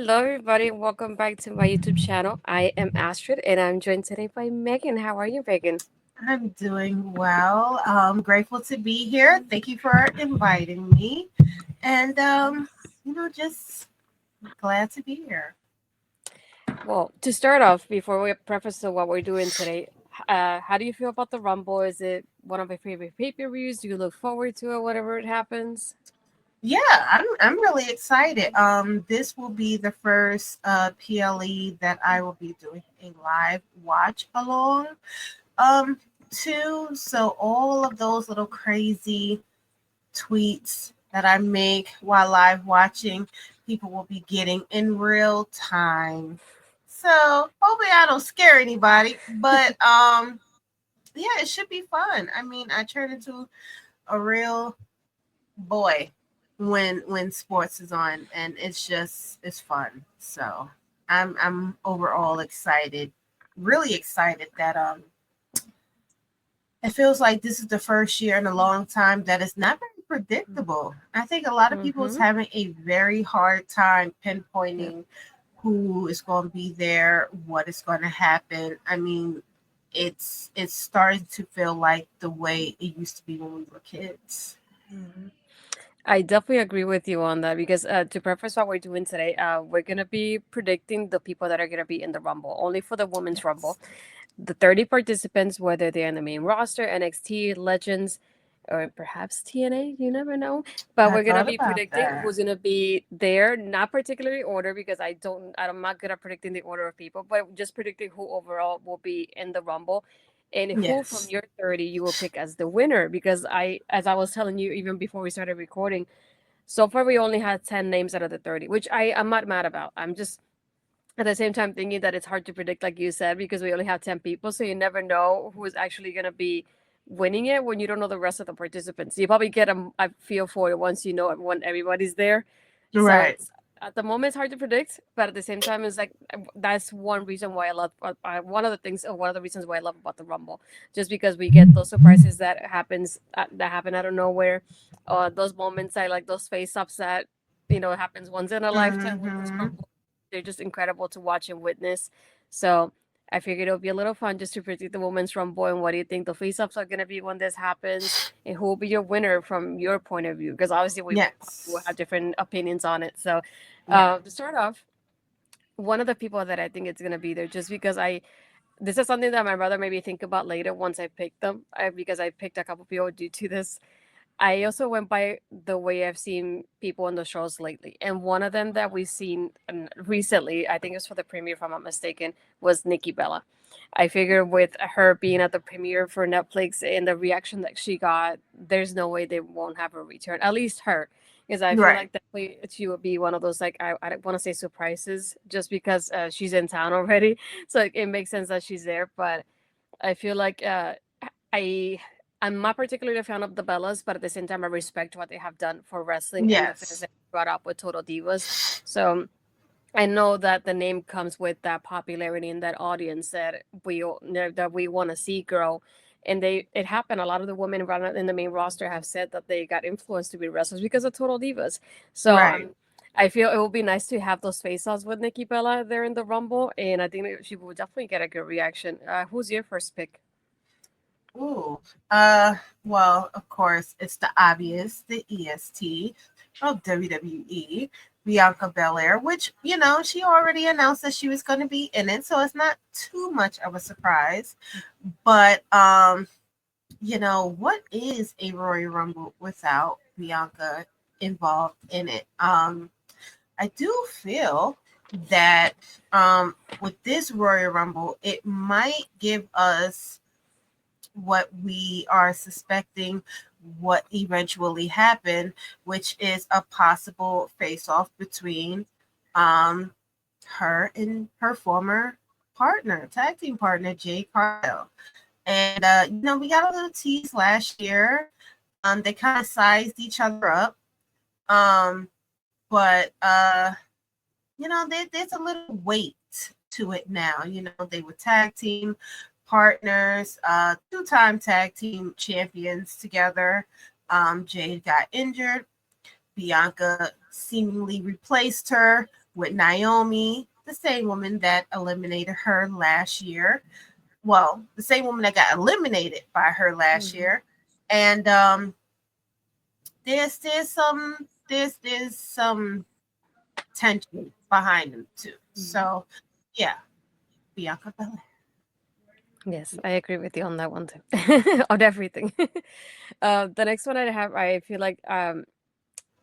Hello, everybody. Welcome back to my YouTube channel. I am Astrid, and I'm joined today by Megan. How are you, Megan? I'm doing well. Grateful to be here. Thank you for inviting me. And just glad to be here. Well, to start off, before we preface to what we're doing today, how do you feel about the Rumble? Is it one of my favorite pay-per-views? Do you look forward to it whenever it happens? Yeah, I'm really excited. This will be the first PLE that I will be doing a live watch along um to. So all of those little crazy tweets that I make while live watching, people will be getting in real time. So hopefully I don't scare anybody, but yeah, it should be fun. I mean, I turn into a real boy when sports is on, and it's fun. So I'm overall excited, really excited that it feels like this is the first year in a long time that it's not very predictable. I think a lot of people is Mm-hmm. having a very hard time Yeah. pinpointing who is going to be there, what is going to happen. I mean, it's starting to feel like the way it used to be when we were kids. Mhm. I definitely agree with you on that because to preface what we're doing today, we're gonna be predicting the people that are gonna be in the Rumble, only for the women's Rumble. Yes. The 30 participants, whether they're in the main roster, NXT, Legends, or perhaps TNA, you never know. But I we're gonna thought be about predicting that. who's gonna be there, not particularly order because I'm not good at predicting the order of people, but just predicting who overall will be in the Rumble. And who from Yes. your 30 you will pick as the winner because as I was telling you even before we started recording, so far we only had 10 names out of the 30, which I'm not mad about. I'm just at the same time thinking that it's hard to predict, like you said, because we only have 10 people, so you never know who is actually going to be winning it when you don't know the rest of the participants. You probably get a feel for it once you know everybody's there. So Right. it's at the moment it's hard to predict, but at the same time, it's like that's one reason why I love one of the things, or one of the reasons why I love about the Rumble, just because we get those surprises that happen out of nowhere, those moments I like those face ups that happens once in a lifetime with this Mm-hmm. Rumble. They're just incredible to watch and witness. So I figured it would be a little fun just to predict the women's rumble. And what do you think the face-ups are going to be when this happens? And who will be your winner from your point of view? Because obviously we will have Yes. different opinions on it. So Yeah. to start off, one of the people that I think it's going to be there, just because this is something that my brother made me think about later once I picked them, because I picked a couple people due to this. I also went by the way I've seen people on the shows lately. And one of them that we've seen recently, I think it was for the premiere, if I'm not mistaken, was Nikki Bella. I figured with her being at the premiere for Netflix and the reaction that she got, there's no way they won't have her return. At least her. Because I feel Right. like definitely she would be one of those, like, I don't want to say surprises just because she's in town already. So it makes sense that she's there. But I feel like I I'm not particularly a fan of the Bellas, but at the same time, I respect what they have done for wrestling and the fans Yes. that brought up with Total Divas. So I know that the name comes with that popularity and that audience that we want to see grow. And it happened. A lot of the women in the main roster have said that they got influenced to be wrestlers because of Total Divas. So Right. I feel it would be nice to have those face-offs with Nikki Bella there in the Rumble, and I think that she will definitely get a good reaction. Who's your first pick? Ooh. Uh, well, of course, it's the obvious, the EST of WWE, Bianca Belair, which, she already announced that she was going to be in it, so it's not too much of a surprise. But, what is a Royal Rumble without Bianca involved in it? I do feel that with this Royal Rumble, it might give us what we are suspecting what eventually happened, which is a possible face off between um, her and her former partner, tag team partner, Jay Cargill. And, we got a little tease last year. They kind of sized each other up. Um, but, there's a little weight to it now. They were tag team partners, two-time tag team champions together. Jade got injured. Bianca seemingly replaced her with Naomi, the same woman that eliminated her last year. Well, the same woman that got eliminated by her last Mhm. year. And there's some tension behind them too. Mhm. So yeah, Bianca Belair. Yes, I agree with you on that one too. On everything. The next one I have, I feel like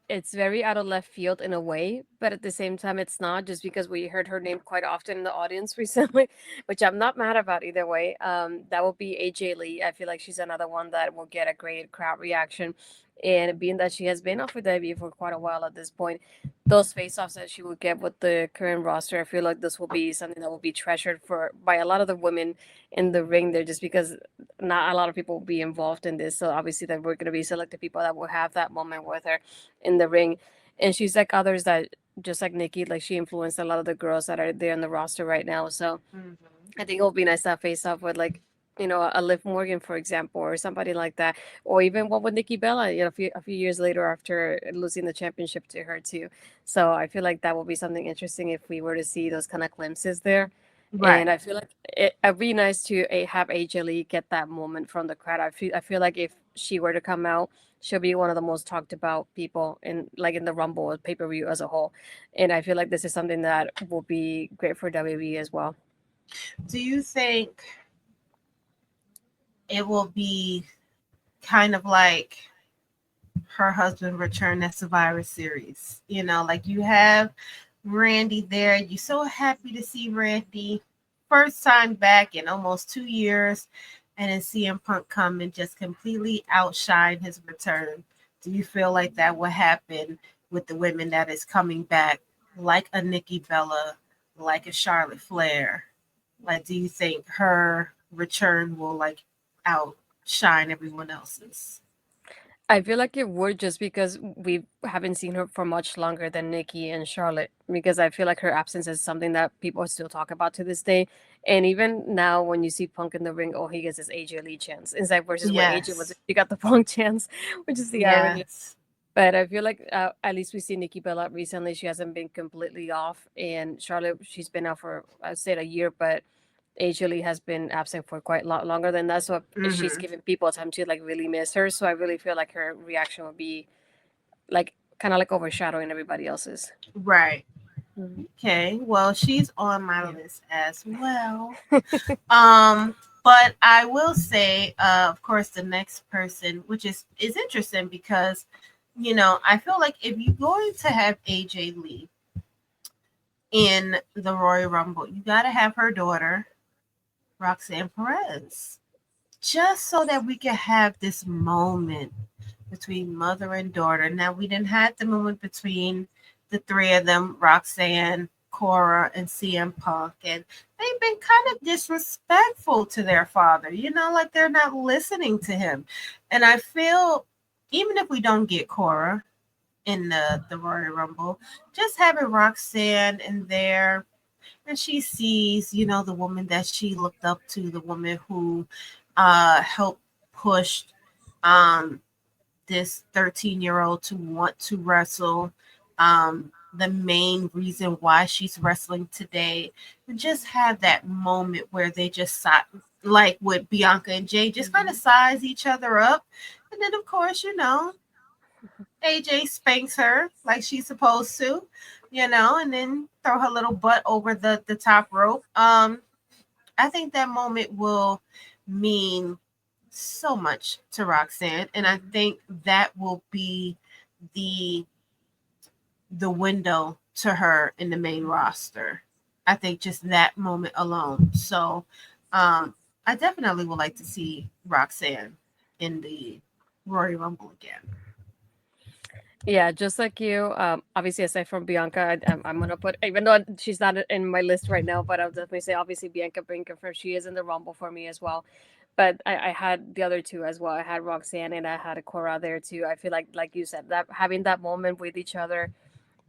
it's very out of left field in a way, but at the same time, it's not just because we heard her name quite often in the audience recently, which I'm not mad about either way. That will be AJ Lee. I feel like she's another one that will get a great crowd reaction. And being that she has been off with WWE for quite a while at this point, those face-offs that she will get with the current roster, I feel like this will be something that will be treasured for by a lot of the women in the ring there, just because not a lot of people will be involved in this. So obviously, that we're going to be selected people that will have that moment with her in the ring. And she's like others that, just like Nikki, like she influenced a lot of the girls that are there on the roster right now. So Mm-hmm. I think it'll be nice to have face off with like, a Liv Morgan, for example, or somebody like that, or even one with Nikki Bella, a few years later after losing the championship to her too. So I feel like that will be something interesting if we were to see those kind of glimpses there. And Right. I feel like it'd be nice to have AJ Lee get that moment from the crowd. I feel like if she were to come out, she'll be one of the most talked about people in the Rumble or pay per view as a whole. And I feel like this is something that will be great for WWE as well. Do you think it will be kind of like her husband returned at Survivor Series? You know, like you have Randy there. You're so happy to see Randy. First time back in almost 2 years. And then CM Punk come and just completely outshine his return. Do you feel like that will happen with the women that is coming back, like a Nikki Bella, like a Charlotte Flair? Like, do you think her return will like outshine everyone else's? I feel like it would, just because we haven't seen her for much longer than Nikki and Charlotte. Because I feel like her absence is something that people still talk about to this day. And even now, when you see Punk in the ring, all he gets is AJ Lee chance. It's like versus when AJ was, Yes. she got the Punk chance, which is the irony. Yes. But I feel like at least we see Nikki Bella recently. She hasn't been completely off, and Charlotte, she's been out for, I'd say, a year, but AJ Lee has been absent for quite a lot longer than that. So she's Mm-hmm. giving people time to like really miss her. So I really feel like her reaction would be like kind of like overshadowing everybody else's. Right. Mhm. Okay. Well, she's on my Yeah. list as well. Um, but I will say, of course, the next person, which is interesting because, I feel like if you're going to have AJ Lee in the Royal Rumble, you got to have her daughter, Roxanne Perez, just so that we can have this moment between mother and daughter. Now, we didn't have the moment between the three of them, Roxanne, Cora, and CM Punk, and they've been kind of disrespectful to their father, like they're not listening to him. And I feel, even if we don't get Cora in the Royal Rumble, just having Roxanne in there, and she sees, the woman that she looked up to, the woman who helped push um this 13-year-old to want to wrestle. The main reason why she's wrestling today, and just have that moment where they just like with Bianca and Jay, just kind of Mhm. size each other up. And then, of course, AJ spanks her like she's supposed to, and then throw her little butt over the top rope. I think that moment will mean so much to Roxanne, and I Mhm. think that will be the the window to her in the main roster. I think just that moment alone. So, I definitely would like to see Roxanne in the Royal Rumble again. Yeah, just like you. Obviously, aside from Bianca, I'm gonna put, even though she's not in my list right now, but I'll definitely say obviously Bianca being confirmed. She is in the Rumble for me as well. But I had the other two as well. I had Roxanne and I had Cora there too. I feel like you said, that having that moment with each other,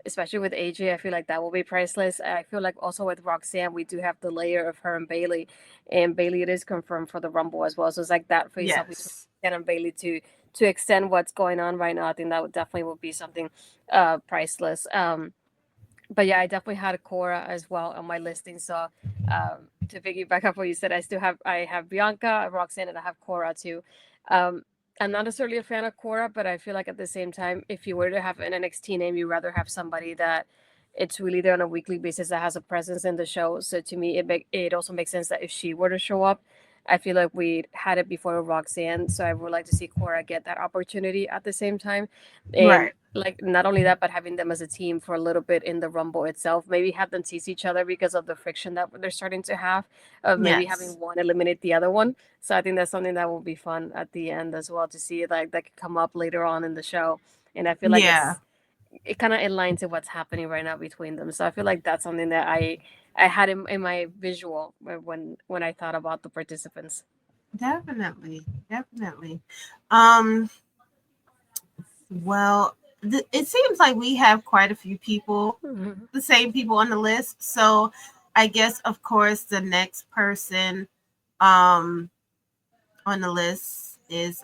especially with AJ, I feel like that will be priceless. I feel like also with Roxanne, we do have the layer of her and Bailey, it is confirmed for the Rumble as well. So it's like that face off between Yes. Roxanne and Bailey to extend what's going on right now. I think that would definitely be something priceless. But yeah, I definitely had Cora as well on my listing. So to piggyback up what you said, I have Bianca, Roxanne, and I have Cora too. Um, I'm not necessarily a fan of Cora, but I feel like at the same time, if you were to have an NXT name, you rather have somebody that it's really there on a weekly basis that has a presence in the show. So to me, it also makes sense that if she were to show up, I feel like we had it before with Roxanne. So I would like to see Cora get that opportunity at the same time. And Right. like not only that, but having them as a team for a little bit in the Rumble itself, maybe have them tease each other because of the friction that they're starting to have, of maybe Yes. having one eliminate the other one. So I think that's something that will be fun at the end as well to see like that could come up later on in the show. And I feel like Yeah. it kind of aligns to what's happening right now between them. So I feel like that's something that I had in my visual when I thought about the participants. Definitely. Definitely. Um, well, it seems like we have quite a few people, Mhm. the same people on the list. So I guess, of course, the next person um, on the list is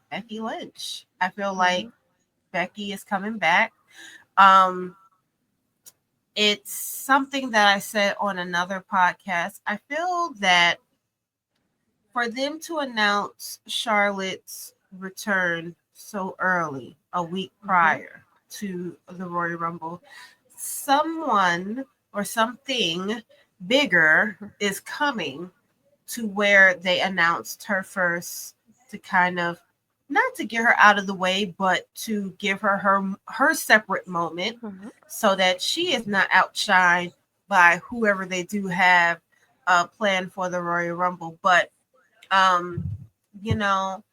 Becky Lynch. I feel like Mhm. Becky is coming back. Um, it's something that I said on another podcast. I feel that for them to announce Charlotte's return so early, a week Mhm. prior to the Royal Rumble, someone or something bigger is coming to where they announced her first to kind of not to get her out of the way, but to give her separate moment Mhm. so that she is not outshined by whoever they do have planned for the Royal Rumble. But um, you know,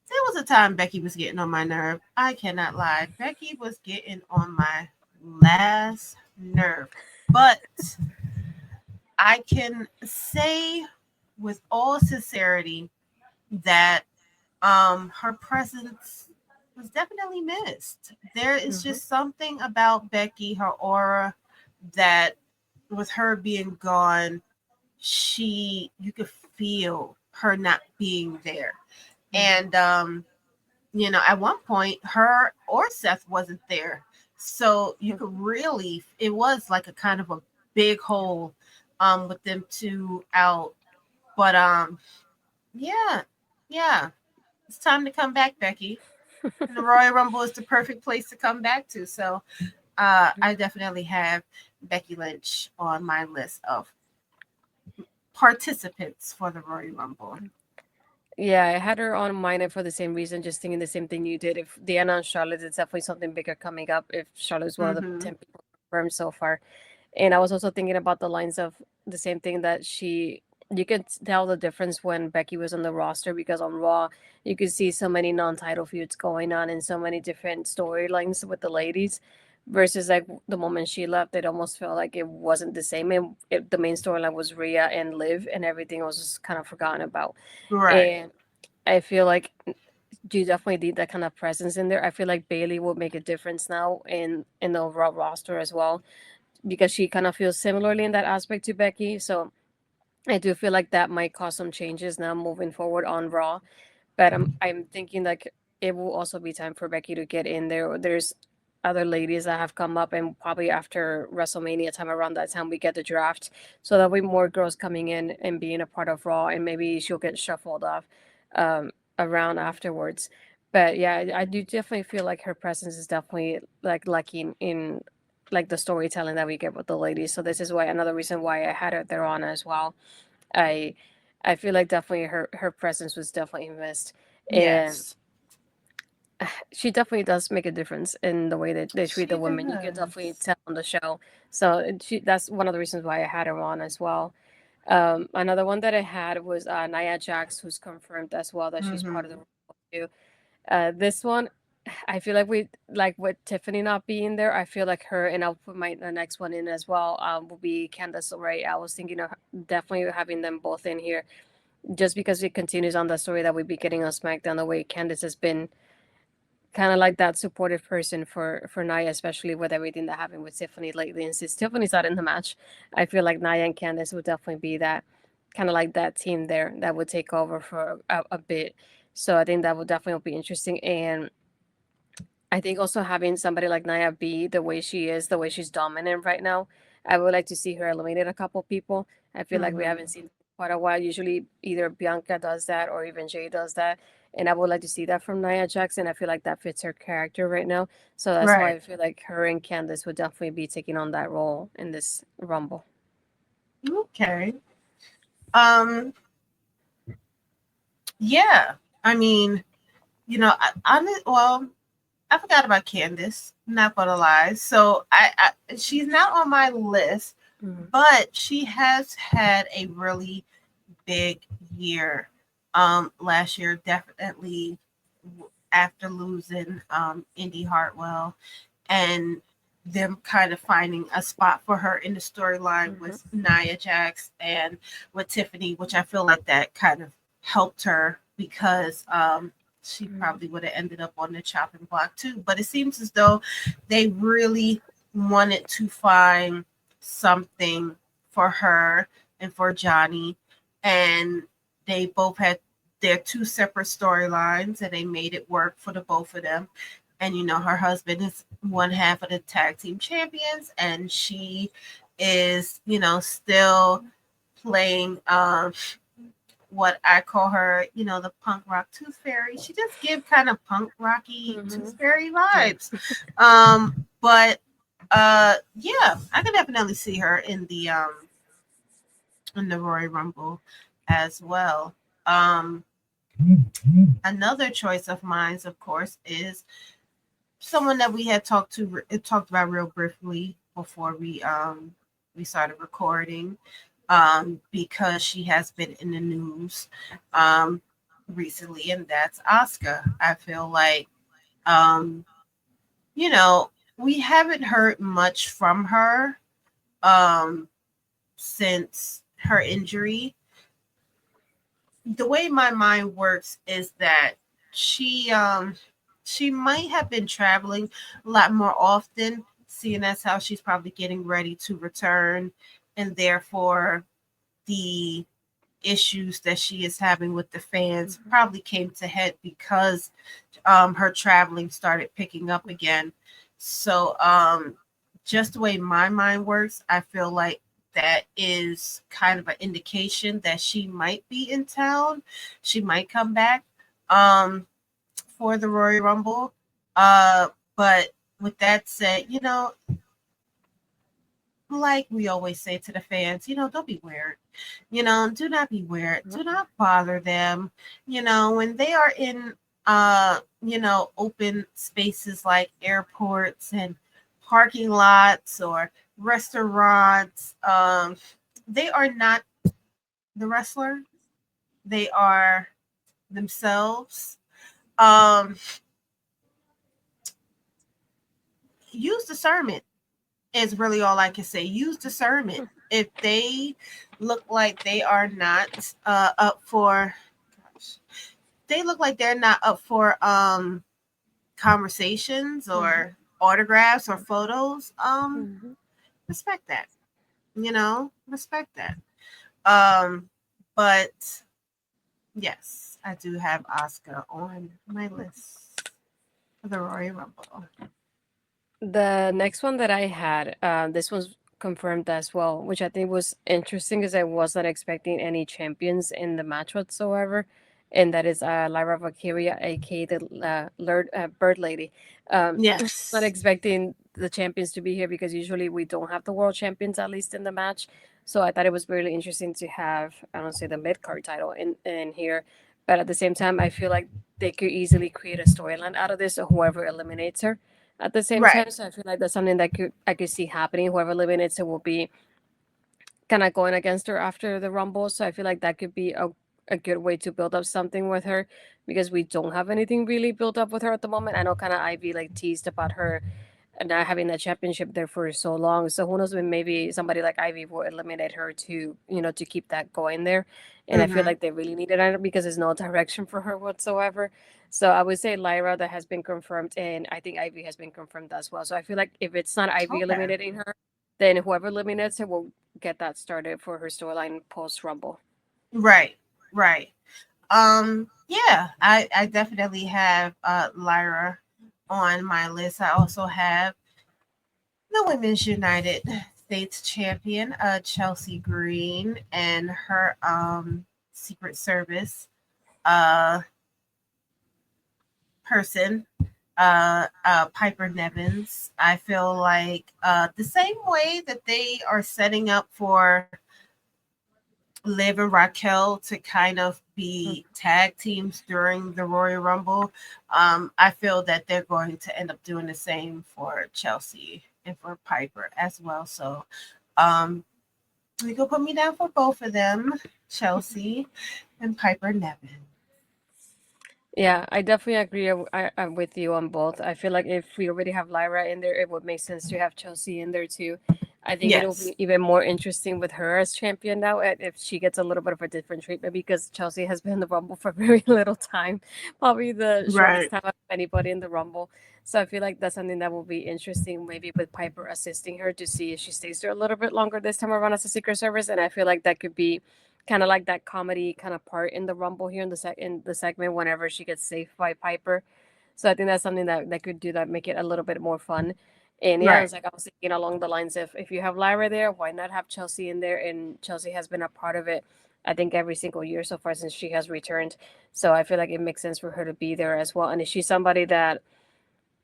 there was a time Becky was getting on my nerve. I cannot lie. Becky was getting on my last nerve. But I can say with all sincerity that her presence was definitely missed. There is Mhm. just something about Becky, her aura, that with her being gone, you could feel her not being there. Mhm. And at one point her or Seth wasn't there. So you could really it was like a kind of a big hole with them two out. But yeah, yeah. It's time to come back, Becky. And the Royal Rumble is the perfect place to come back to. So I definitely have Becky Lynch on my list of participants for the Royal Rumble. Yeah, I had her on mine and for the same reason, just thinking the same thing you did. If Diana and Charlotte, it's definitely something bigger coming up. If Charlotte's one of the Mm-hmm. 10 people confirmed so far. And I was also thinking about the lines of the same thing that you could tell the difference when Becky was on the roster because on Raw, you could see so many non-title feuds going on and so many different storylines with the ladies versus like the moment she left, it almost felt like it wasn't the same. And the main storyline was Rhea and Liv and everything was just kind of forgotten about. Right. And I feel like you definitely need that kind of presence in there. I feel like Bailey will make a difference now in the overall roster as well because she kind of feels similarly in that aspect to Becky. So I do feel like that might cause some changes now moving forward on Raw. But I'm thinking like it will also be time for Becky to get in there. There's other ladies that have come up, and probably after WrestleMania time, around that time, we get the draft. So there'll be more girls coming in and being a part of Raw, and maybe she'll get shuffled off around afterwards. But yeah, I do definitely feel like her presence is definitely like lacking in like the storytelling that we get with the ladies. So this is why another reason why I had her there on as well. I I feel like definitely her presence was definitely missed, and Yes. she definitely does make a difference in the way that they treat She the women. You can definitely does. tell on the show. So that's one of the reasons why I had her on as well. Another one that I had was Nia Jax, who's confirmed as well that she's part of the Mm-hmm. role too. This one, I feel like we like with Tiffany not being there. I feel like her, and I'll put my the next one in as well. Will be Candace LeRae. I was thinking of definitely having them both in here, just because it continues on the story that we've been getting on SmackDown. The way Candace has been kind of like that supportive person for Nia, especially with everything that happened with Tiffany lately. And since Tiffany's not in the match, I feel like Nia and Candace would definitely be that kind of like that team there that would take over for a bit. So I think that would definitely be interesting. And I think also having somebody like Naya be the way she is, the way she's dominant right now, I would like to see her eliminate a couple people. I feel like we Hmm. haven't seen quite a while. Usually either Bianca does that or even Jay does that. And I would like to see that from Nia Jackson. I feel like that fits her character right now. So that's why Right. I feel like her and Candace would definitely be taking on that role in this Rumble. Okay. Um. Yeah. I mean, well, I forgot about Candace. Not gonna lie. So she's not on my list, Hmm. but she has had a really big year. Last year, definitely after losing Indy Hartwell and them kind of finding a spot for her in the storyline Hmm. with Nia Jax and with Tiffany, which I feel like that kind of helped her because she Hmm. probably would have ended up on the chopping block too. But it seems as though they really wanted to find something for her and for Johnny, and they both had their two separate storylines, and they made it work for the both of them. And her husband is one half of the tag team champions, and she is still playing what I call her, the punk rock tooth fairy. She just give kind of punk rocky Hmm. tooth fairy Yeah. vibes. But yeah, I can definitely see her in the Royal Rumble as well. Um Another choice of mine, of course, is someone that we had talked about real briefly before we started recording, because she has been in the news um recently, and that's Asuka. I feel like um you know we haven't heard much from her um since her injury. The way my mind works is that she um she might have been traveling a lot more often, seeing as how she's probably getting ready to return, and therefore the issues that she is having with the fans Hmm. probably came to head because her traveling started picking up again. So just the way my mind works, I feel like that is kind of an indication that she might be in town. She might come back um for the Royal Rumble. But with that said, like we always say to the fans, don't be weird. Do not be weird. Do not bother them. When they are in open spaces like airports and parking lots or restaurants, they are not the wrestler. They are themselves. Um Use discernment is really all I can say. Use discernment. If they look like they are not up for, gosh, they look like they're not up for conversations Hmm. or autographs or photos, Hmm. respect that. Respect that. Um, but yes, I do have Oscar on my list for the Royal Rumble. The next one that I had, this was confirmed as well, which I think was interesting because I was not expecting any champions in the match whatsoever. And that is Lyra Valkyria, aka the Bird Lady. Not Yes. expecting the champions to be here because usually we don't have the world champions at least in the match. So I thought it was really interesting to have, I don't say the mid card title in here. But at the same time, I feel like they could easily create a storyline out of this, or whoever eliminates her at the same Right. time. So I feel like that's something that I could see happening. Whoever eliminates it will be kind of going against her after the Rumble. So I feel like that could be a good way to build up something with her because we don't have anything really built up with her at the moment. I know kind of Ivy like teased about her not having that championship there for so long. So who knows when maybe somebody like Ivy will eliminate her to, to keep that going there. And I feel Mm-hmm. like they really needed her because there's no direction for her whatsoever. So I would say Lyra that has been confirmed, and I think Ivy has been confirmed as well. So I feel like if it's not Ivy Okay. eliminating her, then whoever eliminates her will get that started for her storyline post Rumble. Right. Right. Yeah, I definitely have Lyra on my list, I also have the Women's United States champion, Chelsea Green, and her Secret Service uh, person, Piper Nevins. I feel like the same way that they are setting up for Liv and Raquel to kind of be tag teams during the Royal Rumble, I feel that they're going to end up doing the same for Chelsea and for Piper as well. So you can put me down for both of them, Chelsea and Piper Nevin. Yeah, I definitely agree. I'm with you on both. I feel like if we already have Lyra in there, it would make sense to have Chelsea in there too. I think it'll Yes. be even more interesting with her as champion now, if she gets a little bit of a different treatment because Chelsea has been in the Rumble for very little time, probably the shortest Right. time of anybody in the Rumble. So I feel like that's something that will be interesting, maybe with Piper assisting her to see if she stays there a little bit longer this time around as a Secret Service, and I feel like that could be kind of like that comedy kind of part in the Rumble here in the segment whenever she gets saved by Piper. So I think that's something that could do that, make it a little bit more fun. And yeah, Right. it's like I was thinking along the lines of if you have Lyra there, why not have Chelsea in there? And Chelsea has been a part of it, I think, every single year so far since she has returned. So I feel like it makes sense for her to be there as well. And if she's somebody that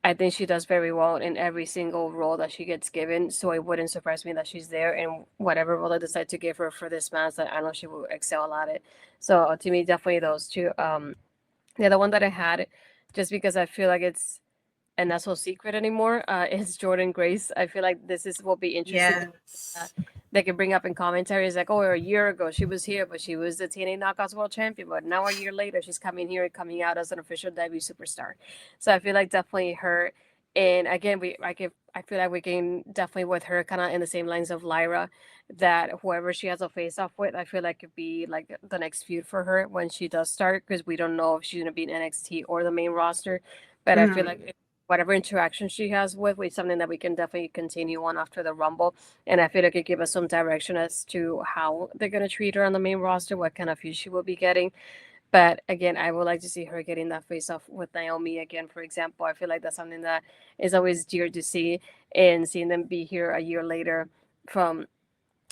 I think she does very well in every single role that she gets given. So it wouldn't surprise me that she's there in whatever role I decide to give her for this match. That I know she will excel at it. So to me, definitely those two. The other one that I had, just because I feel like it's and not so secret anymore, is Jordan Grace. I feel like this is will be interesting. Uh, Yes. they can bring up in commentaries like, oh, a year ago she was here, but she was the TNA Knockouts World Champion. But now a year later, she's coming here and coming out as an official debut superstar. So I feel like definitely her. And again, I feel like we can definitely with her kind of in the same lines of Lyra, that whoever she has a face off with, I feel like could be like the next feud for her when she does start because we don't know if she's gonna be in NXT or the main roster. But I feel Mhm. like whatever interaction she has with something that we can definitely continue on after the Rumble. And I feel like it give us some direction as to how they're gonna treat her on the main roster, what kind of feud she will be getting. But again, I would like to see her getting that face off with Naomi again, for example. I feel like that's something that is always dear to see, and seeing them be here a year later from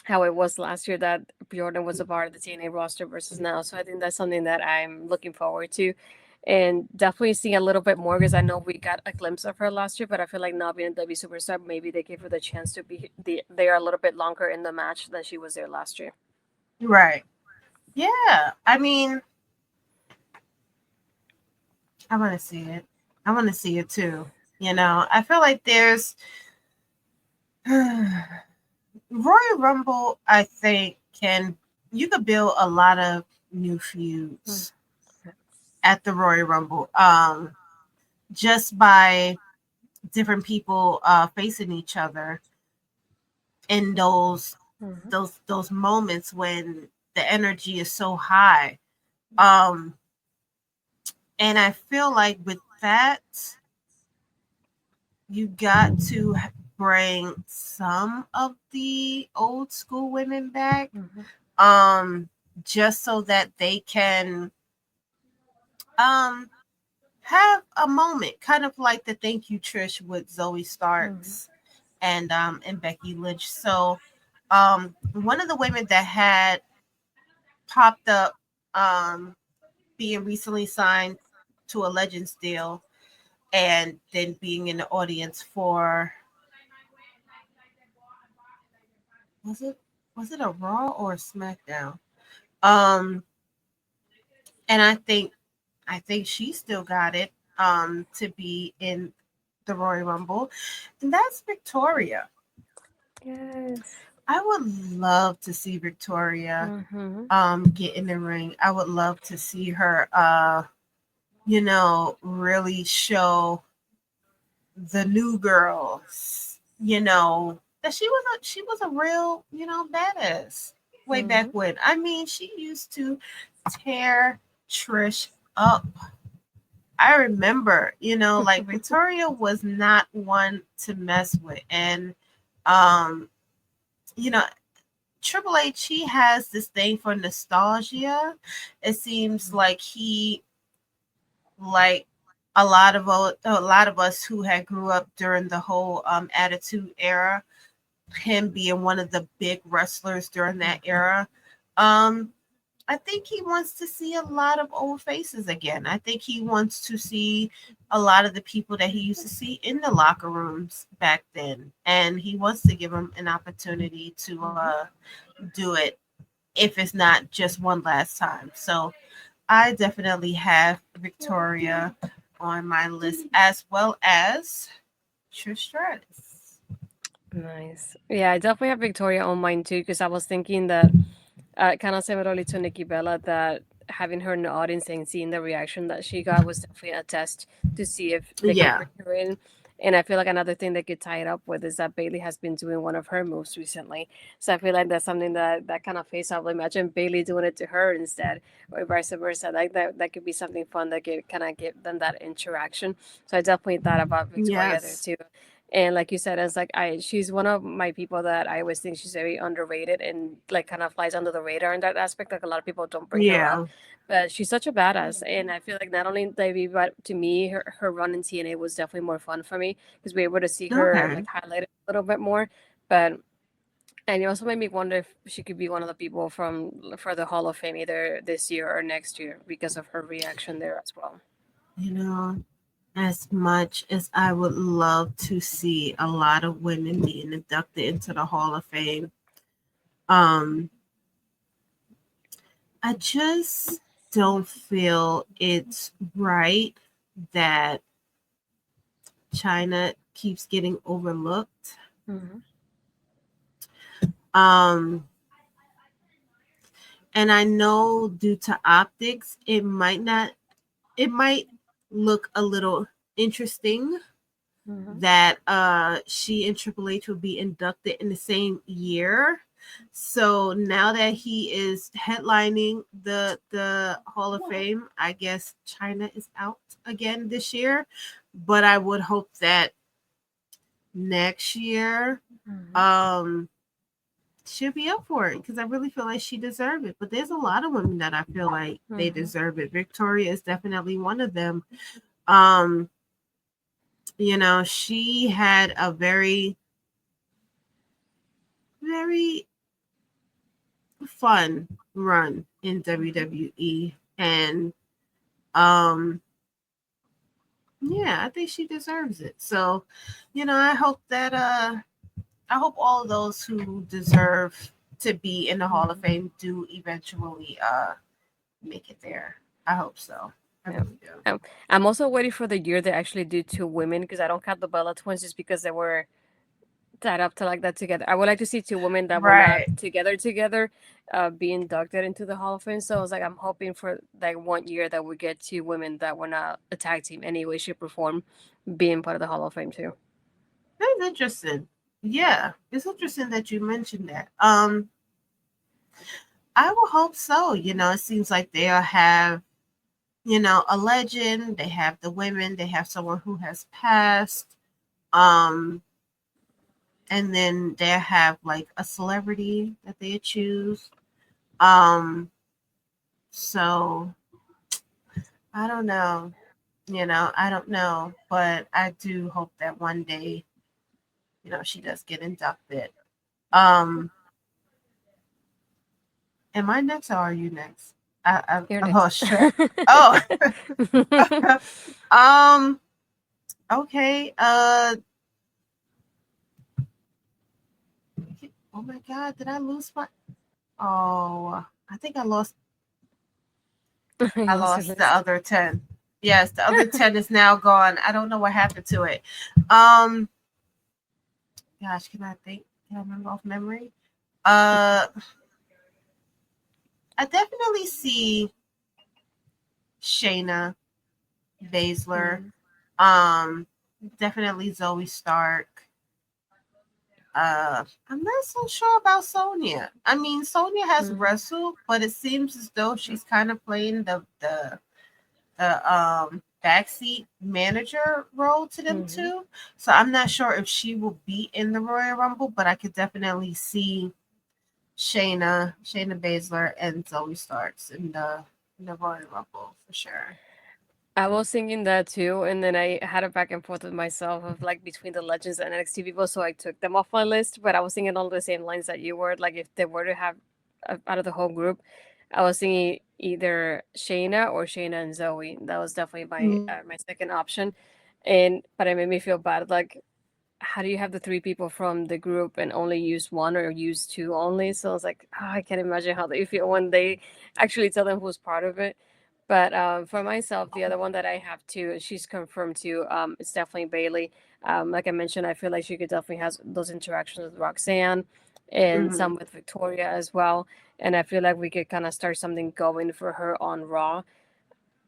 how it was last year that Jordan was a part of the TNA roster versus now. So I think that's something that I'm looking forward to. And definitely seeing a little bit more because I know we got a glimpse of her last year, but I feel like now being a W superstar, maybe they gave her the chance to be there a little bit longer in the match than she was there last year. Right. Yeah. I mean, I want to see it. I want to see it too. I feel like there's Royal Rumble. I think can you could build a lot of new Mm. feuds at the Royal Rumble. Just by different people facing each other in Mhm. those moments when the energy is so high. Um, and I feel like with that, you got to bring some of the old school women back, Mhm. um, just so that they can um have a moment, kind of like the Thank You Trish with Zoe Mhm. Starks and Becky Lynch. So one of the women that had popped up being recently signed to a Legends deal and then being in the audience for was it was it a Raw or a SmackDown? Um, and I think she still got it to be in the Royal Rumble, and that's Victoria. Yes. I would love to see Victoria Mhm. get in the ring. I would love to see her really show the new girls, that she was a real, badass way back Mhm. when. I mean, she used to tear Trish up. I remember, like Victoria was not one to mess with. And um, you know, Triple H, he has this thing for nostalgia. It seems like he like a lot of us who had grew up during the whole Attitude Era, him being one of the big wrestlers during that era. Um, I think he wants to see a lot of old faces again. I think he wants to see a lot of the people that he used to see in the locker rooms back then, and he wants to give them an opportunity to do it if it's not just one last time. So I definitely have Victoria on my list as well as Trish Stratus. Nice. Yeah, I definitely have Victoria on mine too, because I was thinking that kind of similarly to Nikki Bella, that having her in the audience and seeing the reaction that she got was definitely a test to see if they could Yeah. bring her in. And I feel like another thing they could tie it up with is that Bailey has been doing one of her moves recently. So I feel like that's something that kind of face off. Like, imagine Bailey doing it to her instead, or vice versa. Like that could be something fun that could kind of give them that interaction. So I definitely thought about Victoria there Yes. too. And like you said, it's like she's one of my people that I always think she's very underrated and like kind of flies under the radar in that aspect. Like a lot of people don't bring her up, Yeah. but she's such a badass. And I feel like not only Davey, but to me, her run in TNA was definitely more fun for me because we were able to see her Okay. like highlighted a little bit more. But and it also made me wonder if she could be one of the people for the Hall of Fame either this year or next year because of her reaction there as well. You know, as much as I would love to see a lot of women being inducted into the Hall of Fame, um, I just don't feel it's right that China keeps getting overlooked. Mm-hmm. Um, and I know due to optics, it might look a little interesting Mm-hmm. that she and Triple H will be inducted in the same year. So now that he is headlining the Hall of Fame, I guess China is out again this year. But I would hope that next year Mm-hmm. um she'll be up for it because I really feel like she deserves it. But there's a lot of women that I feel like they Mm-hmm. deserve it. Victoria is definitely one of them. Um, she had a very, very fun run in WWE. And yeah, I think she deserves it. So, I hope all of those who deserve to be in the Hall of Mm-hmm. Fame do eventually make it there. I hope so. I Yeah. really do. I'm also waiting for the year they actually do two women because I don't count the Bella twins just because they were tied up to like that together. I would like to see two women that were not Right. together, be inducted into the Hall of Fame. So I was like, I'm hoping for like one year that we get two women that were not a tag team any way, shape, or form being part of the Hall of Fame too. That's interesting. Yeah, it's interesting that you mentioned that. I will hope so. It seems like they'll have, a legend. They have the women. They have someone who has passed. Um, and then they have like a celebrity that they choose. Um, so I don't know. I don't know, but I do hope that one day, she does get inducted. Um, am I next or are you next? You're I next. lost track. Oh, um, okay. Oh my God, did I lose my? Oh, I think I lost. You I lost your lost the list. other 10. Yes, the other 10 is now gone. I don't know what happened to it. Um, gosh, can I think? Can I remember off memory? Uh, I definitely see Shayna Baszler. Mm-hmm. Definitely Zoe Stark. I'm not so sure about Sonya. I mean, Sonya has Mm-hmm. wrestled, but it seems as though she's kind of playing the backseat manager role to them Mm-hmm. too. So I'm not sure if she will be in the Royal Rumble, but I could definitely see Shayna Baszler, and Zoe Starks in the Royal Rumble for sure. I was thinking that too, and then I had a back and forth with myself of like between the Legends and NXT people, so I took them off my list. But I was thinking along the same lines that you were. Like, if they were to have out of the whole group, I was thinking either Shayna or Shayna and Zoe. That was definitely my second option, and but it made me feel bad. Like, how do you have the three people from the group and only use one or use two only? So I was like, oh, I can't imagine how they feel when they actually tell them who's part of it. But for myself, the other one that I have too, she's confirmed too. It's definitely Bailey. Like I mentioned, I feel like she could definitely has those interactions with Roxanne and Mm-hmm. some with Victoria as well. And I feel like we could kind of start something going for her on Raw.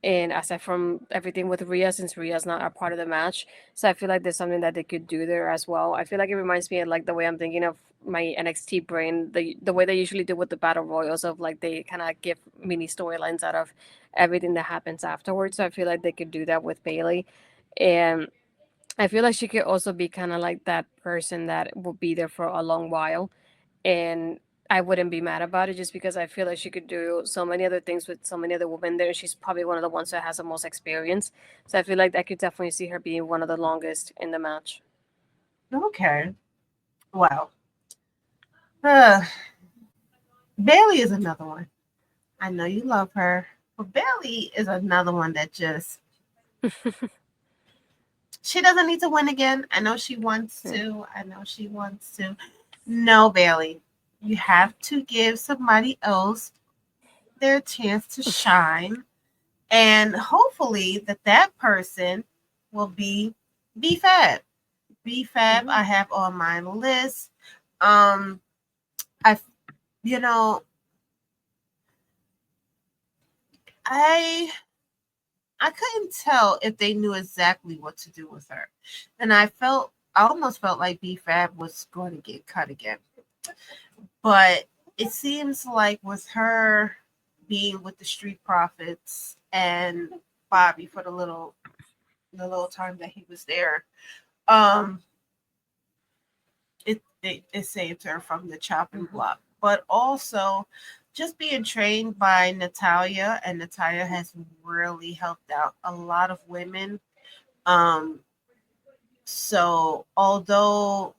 And aside from everything with Rhea, since Rhea's not a part of the match, so I feel like there's something that they could do there as well. I feel like it reminds me of like the way I'm thinking of my NXT brain, the way they usually do with the battle royals of like they kind of give mini storylines out of everything that happens afterwards. So I feel like they could do that with Bailey, and I feel like she could also be kind of like that person that will be there for a long while, and I wouldn't be mad about it just because I feel like she could do so many other things with so many other women there. She's probably one of the ones that has the most experience. So I feel like I could definitely see her being one of the longest in the match. Okay. Wow. Uh, Bailey is another one. I know you love her, but Bailey is another one that just she doesn't need to win again. I know she wants Yeah. to. I know she wants to. No, Bailey, you have to give somebody else their chance to shine, and hopefully that person will be BFAB. BFAB, I Mhm. have on my list. Um, I, you know, I I couldn't tell if they knew exactly what to do with her. And I almost felt like BFAB was going to get cut again. But it seems like with her being with the Street Profits and Bobby for the little time that he was there, um, it saved her from the chopping Mhm. block. But also just being trained by Natalia, and Natalia has really helped out a lot of women. Um, So, although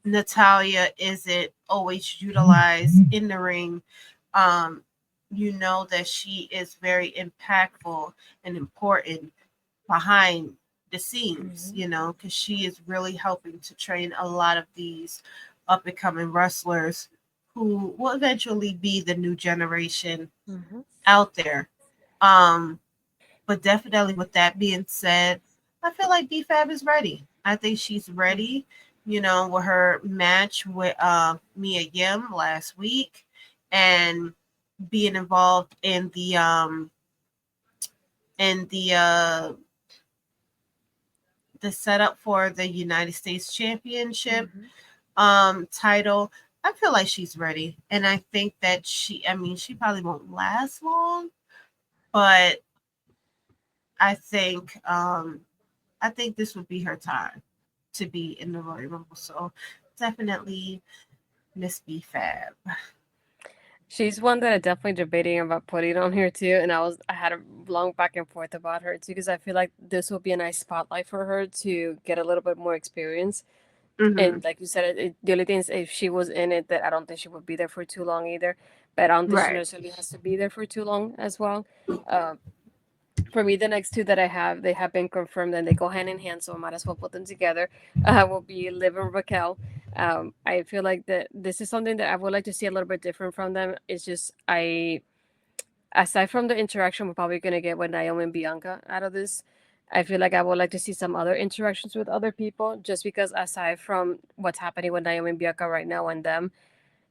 Natalia isn't always utilized in the ring, um, you know that she is very impactful and important behind the scenes, Mhm. you know, because she is really helping to train a lot of these up and coming wrestlers who will eventually be the new generation Mhm. out there. Um, but definitely, with that being said, I feel like BFAB is ready. I think she's Mhm. ready. You know, with her match with Mia Yim last week, and being involved in the setup for the United States Championship Mhm. title. I feel like she's ready, and I think that I mean, she probably won't last long, but I think I think this would be her time to be in the Royal Rumble. So definitely Miss B Fab. She's one that I'm definitely debating about putting on here too, and I had a long back and forth about her too because I feel like this will be a nice spotlight for her to get a little bit more experience. Mm-hmm. And like you said, the only thing is if she was in it, that I don't think she would be there for too long either. But I don't think she Right. necessarily has to be there for too long as well. Uh, for me, the next two that I have, they have been confirmed and they go hand in hand, so I might as well put them together. Will be Liv and Raquel. I feel like that this is something that I would like to see a little bit different from them. It's just aside from the interaction we're probably gonna get with Naomi and Bianca out of this, I feel like I would like to see some other interactions with other people. Just because aside from what's happening with Naomi and Bianca right now and them,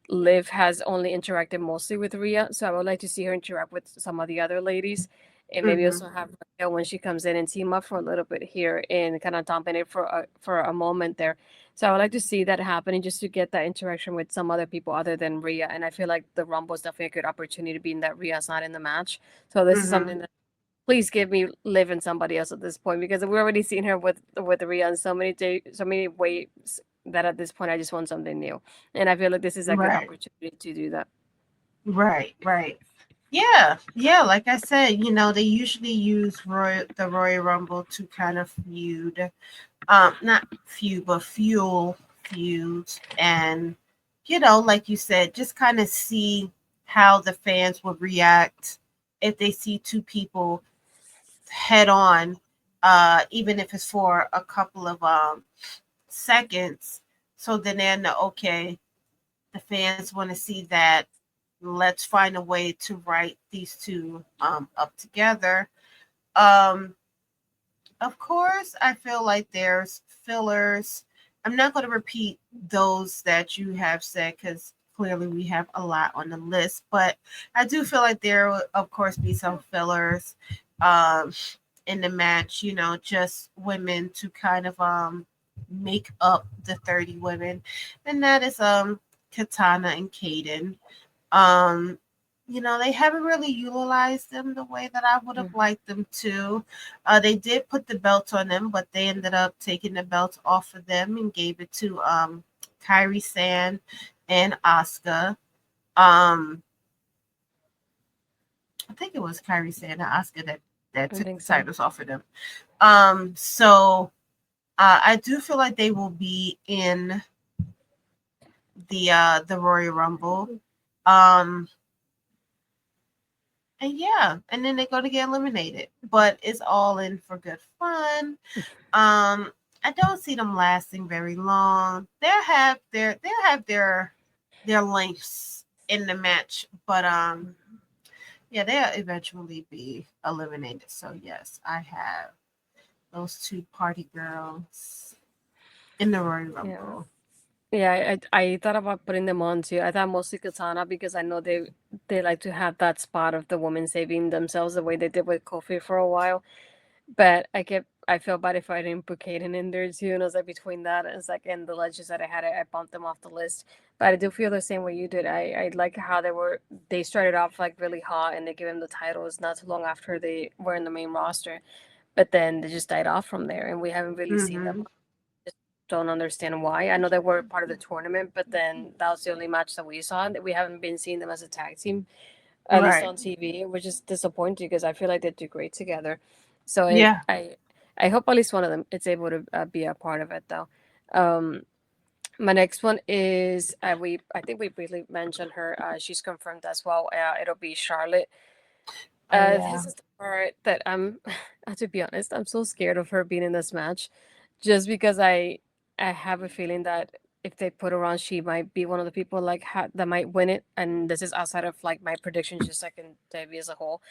Liv has only interacted mostly with Rhea, so I would like to see her interact with some of the other ladies, and maybe Mm-hmm. also have Raquel when she comes in and team up for a little bit here and kind of dominate for a moment there. So I would like to see that happening just to get that interaction with some other people other than Rhea, and I feel like the Rumble is definitely a good opportunity, being that Rhea's not in the match. So this is Mm-hmm. something that please give me Liv and somebody else at this point because we've already seen her with Rhea in so many ways that at this point I just want something new, and I feel like this is a good Right. opportunity to do that. Right. Right. Yeah. Like I said, they usually use the Royal Rumble to kind of not feud, but fuel feuds, and like you said, just kind of see how the fans would react if they see two people head on, even if it's for a couple of seconds. So then they know, okay, the fans want to see that. Let's find a way to write these two up together. Um, of course, I feel like there's fillers. I'm not going to repeat those that you have said because clearly we have a lot on the list, but I do feel like there will, of course, be some fillers um, in the match, just women to kind of make up the 30 women. And that is Katana and Kaden. Um, they haven't really utilized them the way that I would have Mhm. liked them to. They did put the belt on them, but they ended up taking the belt off of them and gave it to Kyrie San and Asuka. Um, I think it was Kyrie San and Asuka that I took think the so. titles off of them. So I do feel like they will be in the Royal Rumble. Um, And yeah, and then they're going to get eliminated. But it's all in for good fun. I don't see them lasting very long. They'll have their lengths in the match, but yeah, they'll eventually be eliminated. So yes, I have those two party girls in the Royal Yeah. Rumble. Yeah, I thought about putting them on too. I thought mostly Katana because I know they like to have that spot of the woman saving themselves the way they did with Kofi for a while. But I felt bad if I didn't put Kaden in there too, and I was like between that and it's like and the legends that I had, I bumped them off the list. But I do feel the same way you did. I like how they started off like really hot and they gave them the titles not too long after they were in the main roster, but then they just died off from there, and we haven't really seen them. Mm-hmm. Just don't understand why. I know they were part of the tournament, but then that was the only match that we saw, and we haven't been seeing them as a tag team, at least Right. on TV, which is disappointing because I feel like they do great together. So Yeah. I hope at least one of them is able to be a part of it though. Um, my next one is I think we briefly mentioned her. She's confirmed as well. It'll be Charlotte. Oh yeah. This is the part that I'm, to be honest, I'm so scared of her being in this match, just because I have a feeling that if they put her on, she might be one of the people like that might win it. And this is outside of like my predictions, just like in Debbie as a whole.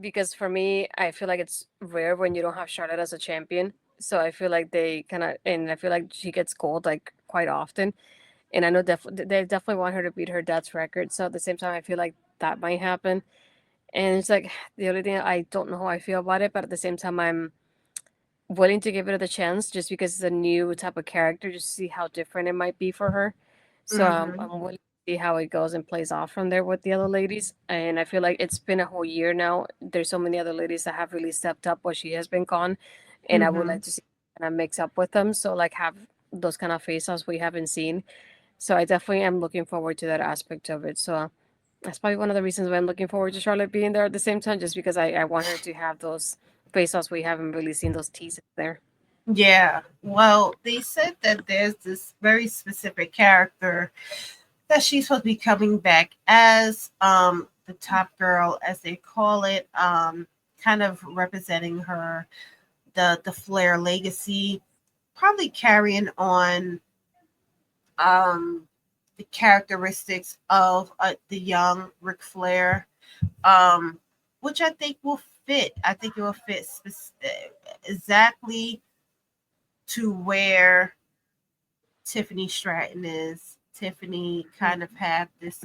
Because for me, I feel like it's rare when you don't have Charlotte as a champion. So I feel like they kind of, and I feel like she gets gold like quite often. And I know they definitely want her to beat her dad's record. So at the same time, I feel like that might happen. And it's like the only thing I don't know how I feel about it, but at the same time, I'm willing to give it a chance just because it's a new type of character, just to see how different it might be for her. So Mm-hmm. I'm willing to see how it goes and plays off from there with the other ladies. And I feel like it's been a whole year now. There's so many other ladies that have really stepped up while she has been gone, and I would Mm-hmm. like to see kind of mix up with them. So like have those kind of face-offs we haven't seen. So I definitely am looking forward to that aspect of it. So that's probably one of the reasons why I'm looking forward to Charlotte being there at the same time, just because I want her to have those face-offs we haven't really seen those teases there. Yeah. Well, they said that there's this very specific character that she's supposed to be coming back as the top girl, as they call it, kind of representing her the Flair legacy, probably carrying on the characteristics of the young Ric Flair, um, which I think will fit. I think it will fit exactly to where Tiffany Stratton is. Tiffany kind of had this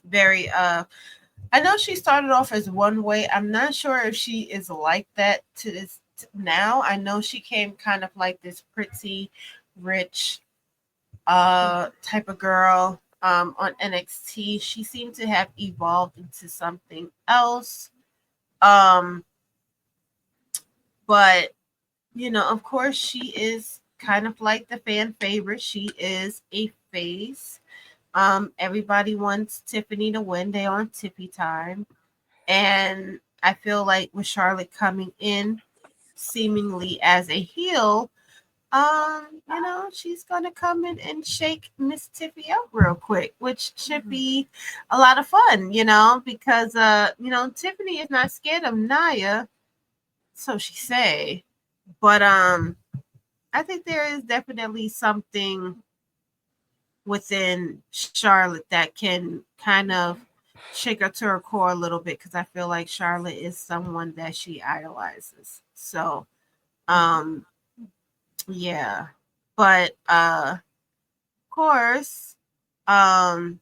very I know she started off as one way. I'm not sure if she is like that to this now. I know she came kind of like this pretty rich type of girl on NXT. She seemed to have evolved into something else. Um but of course she is kind of like the fan favorite. She is a face. Everybody wants Tiffany to win. They on Tippy time. And I feel like with Charlotte coming in seemingly as a heel, she's gonna come in and shake Miss Tiffy up real quick, which should be a lot of fun, because Tiffany is not scared of Naya, so she say. But I think there is definitely something within Charlotte that can kind of shake her to her core a little bit, because I feel like Charlotte is someone that she idolizes. So um yeah. But of course, um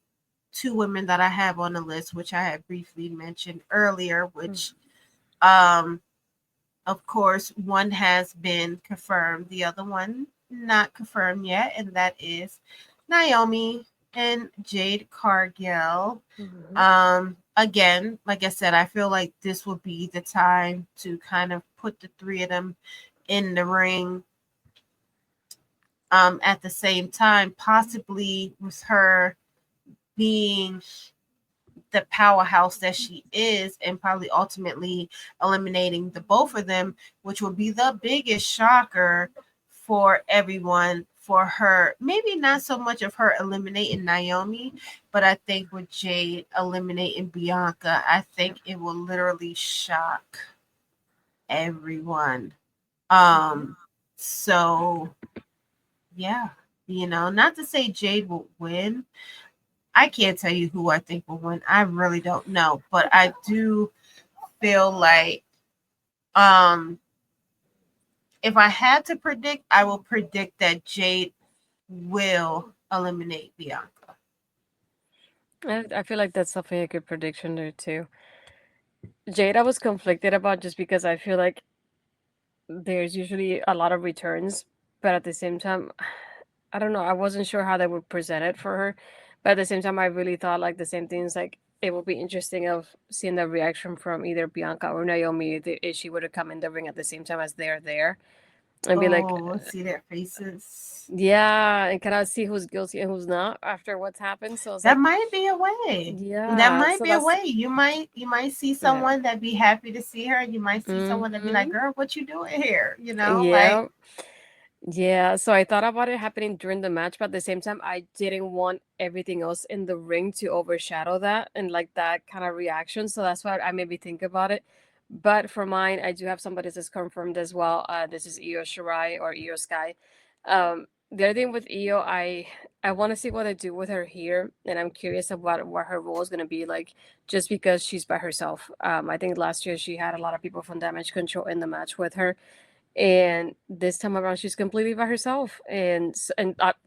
two women that I have on the list, which I had briefly mentioned earlier, which um of course one has been confirmed, the other one not confirmed yet, and that is Naomi and Jade Cargill. Again, like I said, I feel like this will be the time to kind of put the three of them in the ring at the same time, possibly with her being the powerhouse that she is, and probably ultimately eliminating the both of them, which will be the biggest shocker for everyone. For her, maybe not so much of her eliminating Naomi, but I think with Jade eliminating Bianca, I think it will literally shock everyone. So yeah, not to say Jade will win. I can't tell you who I think will win. I really don't know, but I do feel like um if I had to predict, I will predict that Jade will eliminate Bianca. I feel like that's definitely a good prediction there too. Jade, I was conflicted about just because I feel like there's usually a lot of returns, but at the same time, I don't know. I wasn't sure how they would present it for her, but at the same time, I really thought like the same things. Like it would be interesting of seeing the reaction from either Bianca or Naomi if she would have come in the ring at the same time as they're there, and be like, Oh, let's see their faces. yeah, and kind of see who's guilty and who's not after what's happened. So it's That like, might be a way. That yeah. might So be a that's way. You might see yeah. someone that be happy to see her, and you might see someone that be like, Mm-hmm. "Girl, what you doing here?" Like Yeah. Yeah, so I thought about it happening during the match, but at the same time, I didn't want everything else in the ring to overshadow that and like that kind of reaction. So that's why I maybe think about it. But for mine, I do have somebody that's confirmed as well. This is Io Shirai or Io Sky. The other thing with Io, I want to see what they do with her here, and I'm curious about what her role is going to be like, just because she's by herself. I think last year she had a lot of people from Damage Control in the match with her, and this time around she's completely by herself, and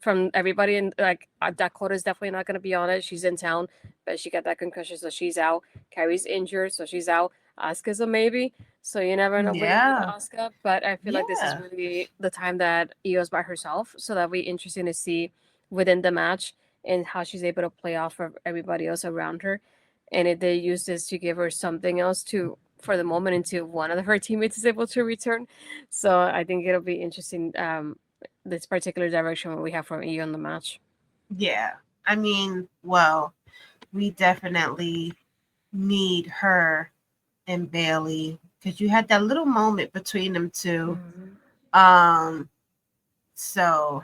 from everybody, and like Dakota is definitely not going to be on it. She's in town, but she got that concussion, so she's out. Carrie's injured, so she's out. Asuka's a maybe, so you never know with yeah, Asuka, but I feel like this is yeah, really the time that Io's by herself, so that'll be interesting to see within the match and how she's able to play off of everybody else around her, and if they use this to give her something else to for the moment until one of her teammates is able to return. So I think it'll be interesting, this particular direction we have from EU in the match. yeah. I mean, well, we definitely need her and Bailey, because you had that little moment between them two. Mhm. Um, so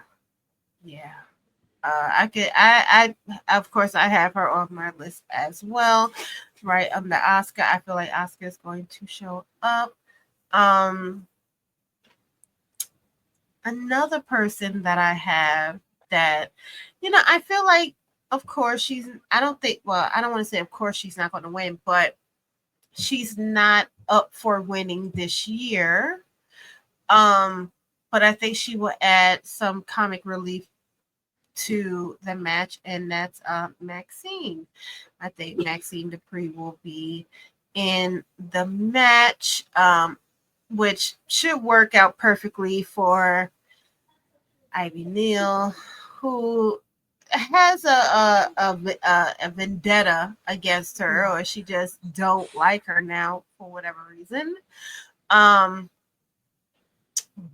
yeah. I could I of course I have her on my list as well. Right under Oscar. I feel like Oscar is going to show up. Um Another person that I have that, I feel like, of course I don't think, well, I don't want to say of course she's not going to win, but she's not up for winning this year. But I think she will add some comic relief to the match, and that's Maxine. I think Maxine Dupree will be in the match, which should work out perfectly for Ivy Neal, who has a vendetta against her, or she just don't like her now for whatever reason. Um,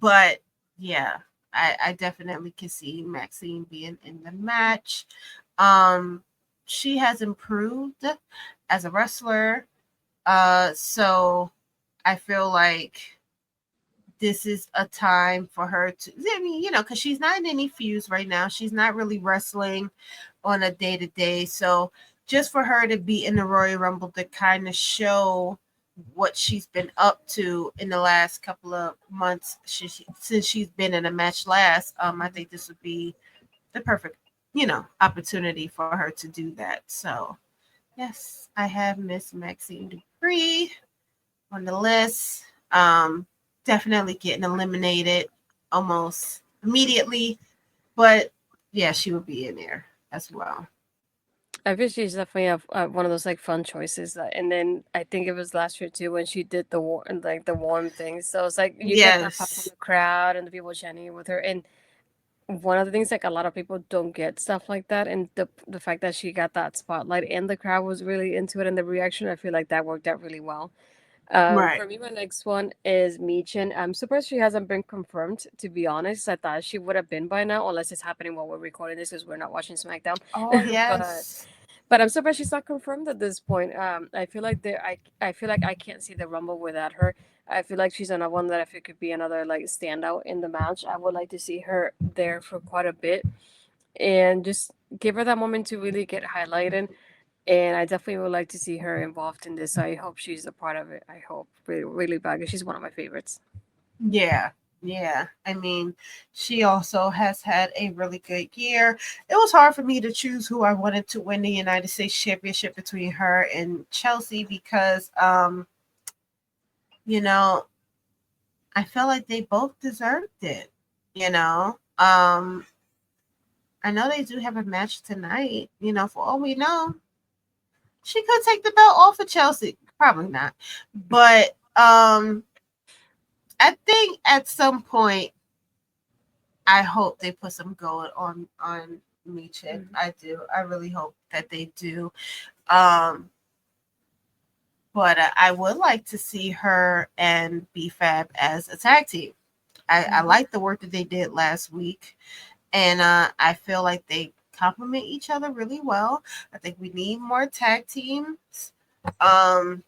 but yeah, I definitely can see Maxine being in the match. Um, she has improved as a wrestler. So I feel like this is a time for her to, I mean, because she's not in any feuds right now. She's not really wrestling on a day to day. So just for her to be in the Royal Rumble to kind of show what she's been up to in the last couple of months since she's been in a match last, I think this would be the perfect, opportunity for her to do that. So yes, I have Miss Maxine Dupree on the list. Um, Definitely getting eliminated almost immediately, but yeah, she would be in there as well. I feel she's definitely one of those like fun choices. And then I think it was last year too when she did the like the warm thing. So it's like you get that pop from Yes. the crowd and the people chanting with her. And one of the things like a lot of people don't get stuff like that, and the fact that she got that spotlight and the crowd was really into it and the reaction, I feel like that worked out really well. Right. For me, my next one is Michin. I'm surprised she hasn't been confirmed. To be honest, I thought she would have been by now, unless it's happening while we're recording this, because we're not watching SmackDown. Oh but yes. but I'm surprised she's not confirmed at this point. I feel like I feel like I can't see the Rumble without her. I feel like she's another one that if it could be another like standout in the match, I would like to see her there for quite a bit and just give her that moment to really get highlighted. And I definitely would like to see her involved in this. So I hope she's a part of it. I hope really, really bad because she's one of my favorites. Yeah. Yeah. I mean, she also has had a really good year. It was hard for me to choose who I wanted to win the United States Championship between her and Chelsea because you know, I felt like they both deserved it, you know. I know they do have a match tonight, for all we know. She could take the belt off of Chelsea. Probably not. But I think at some point I hope they put some gold on Michin. Mhm. I do. I really hope that they do. Um, but I would like to see her and BFAB as a tag team. I Mhm. like the work that they did last week, and I feel like they complement each other really well. I think we need more tag teams. Um,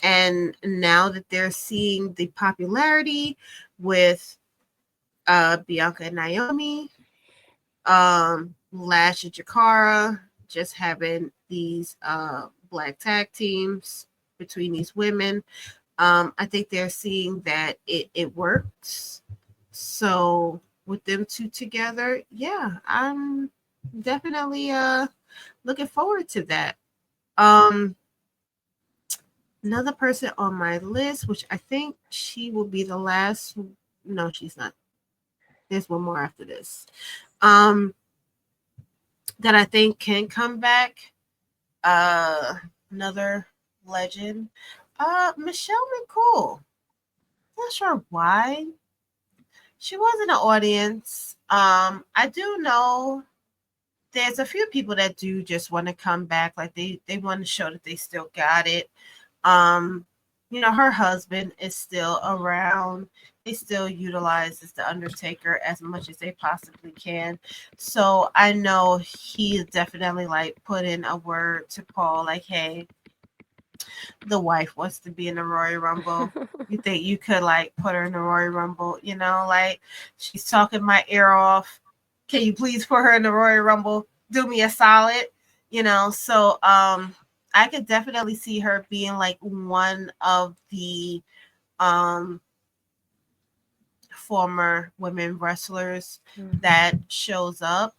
and now that they're seeing the popularity with Bianca and Naomi, Lash and Jakara, just having these black tag teams between these women. I think they're seeing that it works. So with them two together, yeah, I'm definitely looking forward to that. Um, Another person on my list, which I think she will be the last. No, she's not. There's one more after this. Um, that I think can come back. Uh, Another legend. Michelle McCool. Not sure why she was in the audience. I do know there's a few people that do just want to come back, like they want to show that they still got it. Um, her husband is still around. They still utilizes the Undertaker as much as they possibly can. So I know he definitely like put in a word to Paul, like, hey, the wife wants to be in the Royal Rumble. You think you could like put her in the Royal Rumble? Like she's talking my ear off. Can you please put her in the Royal Rumble? Do me a solid, So I could definitely see her being like one of the um former women wrestlers Mhm. that shows up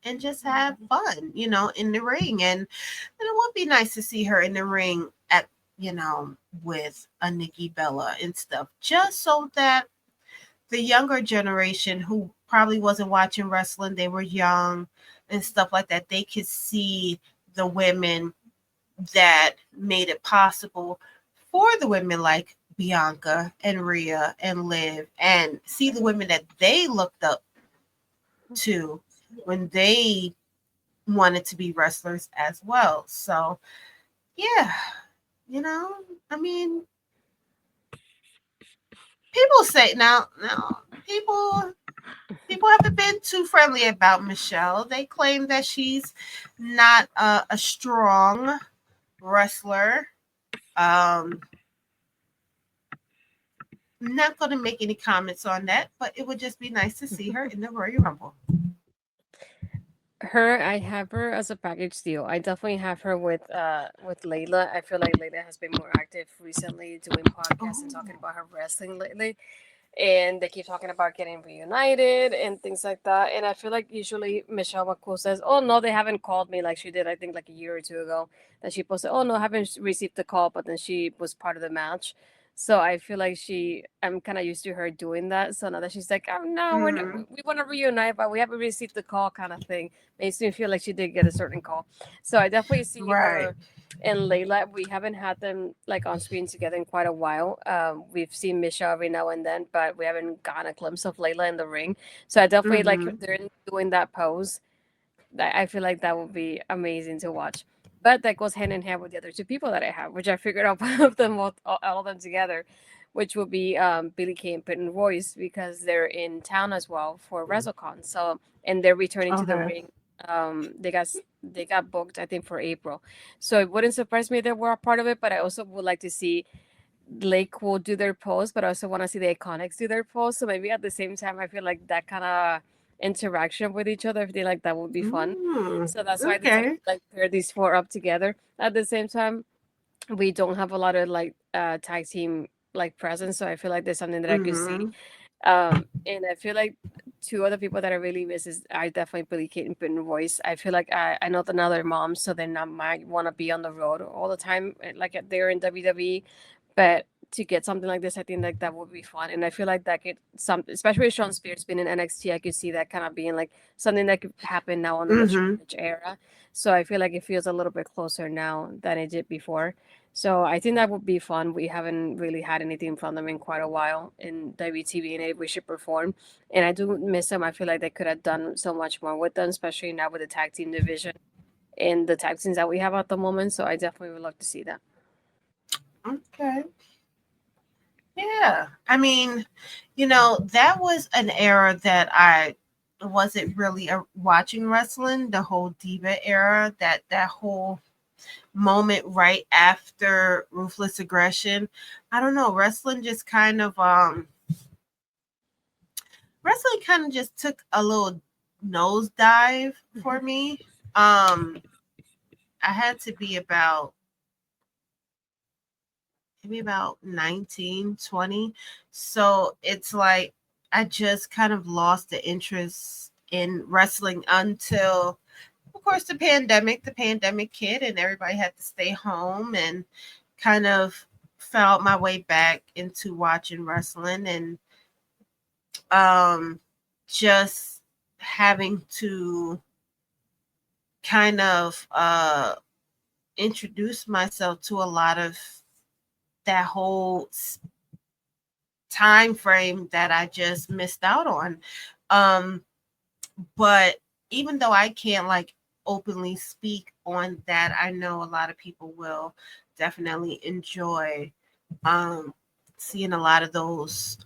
and just have fun, in the ring. And it would be nice to see her in the ring at, with a Nikki Bella and stuff, just so that the younger generation who probably wasn't watching wrestling, they were young and stuff like that, they could see the women that made it possible for the women like Bianca and Rhea and Liv, and see the women that they looked up to when they wanted to be wrestlers as well. So, yeah, you know, I mean, people say now people. People haven't been too friendly about Michelle. They claim that she's not a strong wrestler. Um, not going to make any comments on that, but it would just be nice to see her in the Royal Rumble. Her, I have her as a package deal. I definitely have her with Layla. I feel like Layla has been more active recently doing podcasts and talking Oh, about her wrestling lately. And they keep talking about getting reunited and things like that. And I feel like usually Michelle McCool says, "Oh no, they haven't called me," like she did, I think, like a year or two ago. That she posted, "Oh no, I haven't received the call," but then she was part of the match. So I feel like I'm kind of used to her doing that. So now that she's like, "Oh no, mm, we want to reunite, but we haven't received the call," kind of thing, makes me feel like she did get a certain call. So I definitely see right. her and Layla. We haven't had them like on screen together in quite a while. We've seen Misha every now and then, but we haven't gotten a glimpse of Layla in the ring. So I definitely like Mm-hmm. if they're doing that pose. I feel like that would be amazing to watch. But that goes hand in hand with the other two people that I have, which I figured out both of them, all of them together, which would be Billy Kay and Peyton Royce because they're in town as well for WrestleCon. So and they're returning to the Okay. ring. They got booked, I think, for April. So it wouldn't surprise me if they were a part of it, but I also would like to see Lake will do their pose, but I also want to see the Iconics do their pose. So maybe at the same time, I feel like that kind of interaction with each other, if they like that, would be fun. Mm, So that's why I decided okay. to like pair these four up together. At the same time, we don't have a lot of like tag team like presence, so I feel like there's something that I could see. Mm-hmm. And I feel like two other people that I really miss is I definitely Billy Kate and Britain Royce. I feel like I know that now they're moms, so they not might want to be on the road all the time, like they're in WWE. But to get something like this, I think like that would be fun, and I feel like that could some, especially with Sean Spears being in NXT, I could see that kind of being like something that could happen now under the Mm-hmm. Triple H era. So I feel like it feels a little bit closer now than it did before. So I think that would be fun. We haven't really had anything from them in quite a while in WTV, and we should perform. And I do miss them. I feel like they could have done so much more with them, especially now with the tag team division and the tag teams that we have at the moment. So I definitely would love to see that. Okay. Yeah. I mean, that was an era that I wasn't really watching wrestling, the whole diva era, that whole moment right after ruthless aggression. I don't know, wrestling kind of just took a little nosedive for me. Um I had to be about maybe about 19, 20. So it's like I just kind of lost the interest in wrestling until, of course, the pandemic hit, and everybody had to stay home, and kind of found my way back into watching wrestling, and um, just having to kind of introduce myself to a lot of that whole time frame that I just missed out on. Um, but even though I can't like openly speak on that, I know a lot of people will definitely enjoy um, seeing a lot of those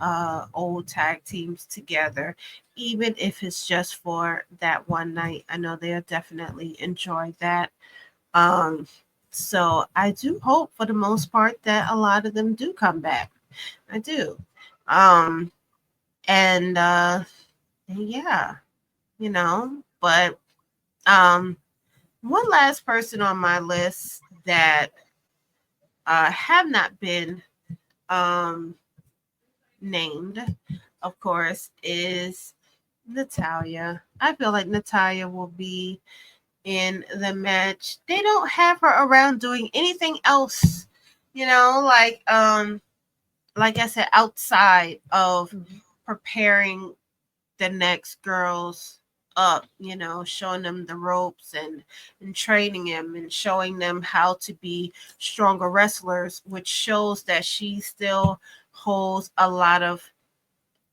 old tag teams together, even if it's just for that one night. I know they'll definitely enjoy that. Um, so I do hope for the most part that a lot of them do come back. I do. Um, and yeah, but um, one last person on my list that have not been um, named, of course, is Natalia. I feel like Natalia will be in the match. They don't have her around doing anything else, like I said, outside of Mhm. preparing the next girls up, showing them the ropes and training them and showing them how to be stronger wrestlers, which shows that she still holds a lot of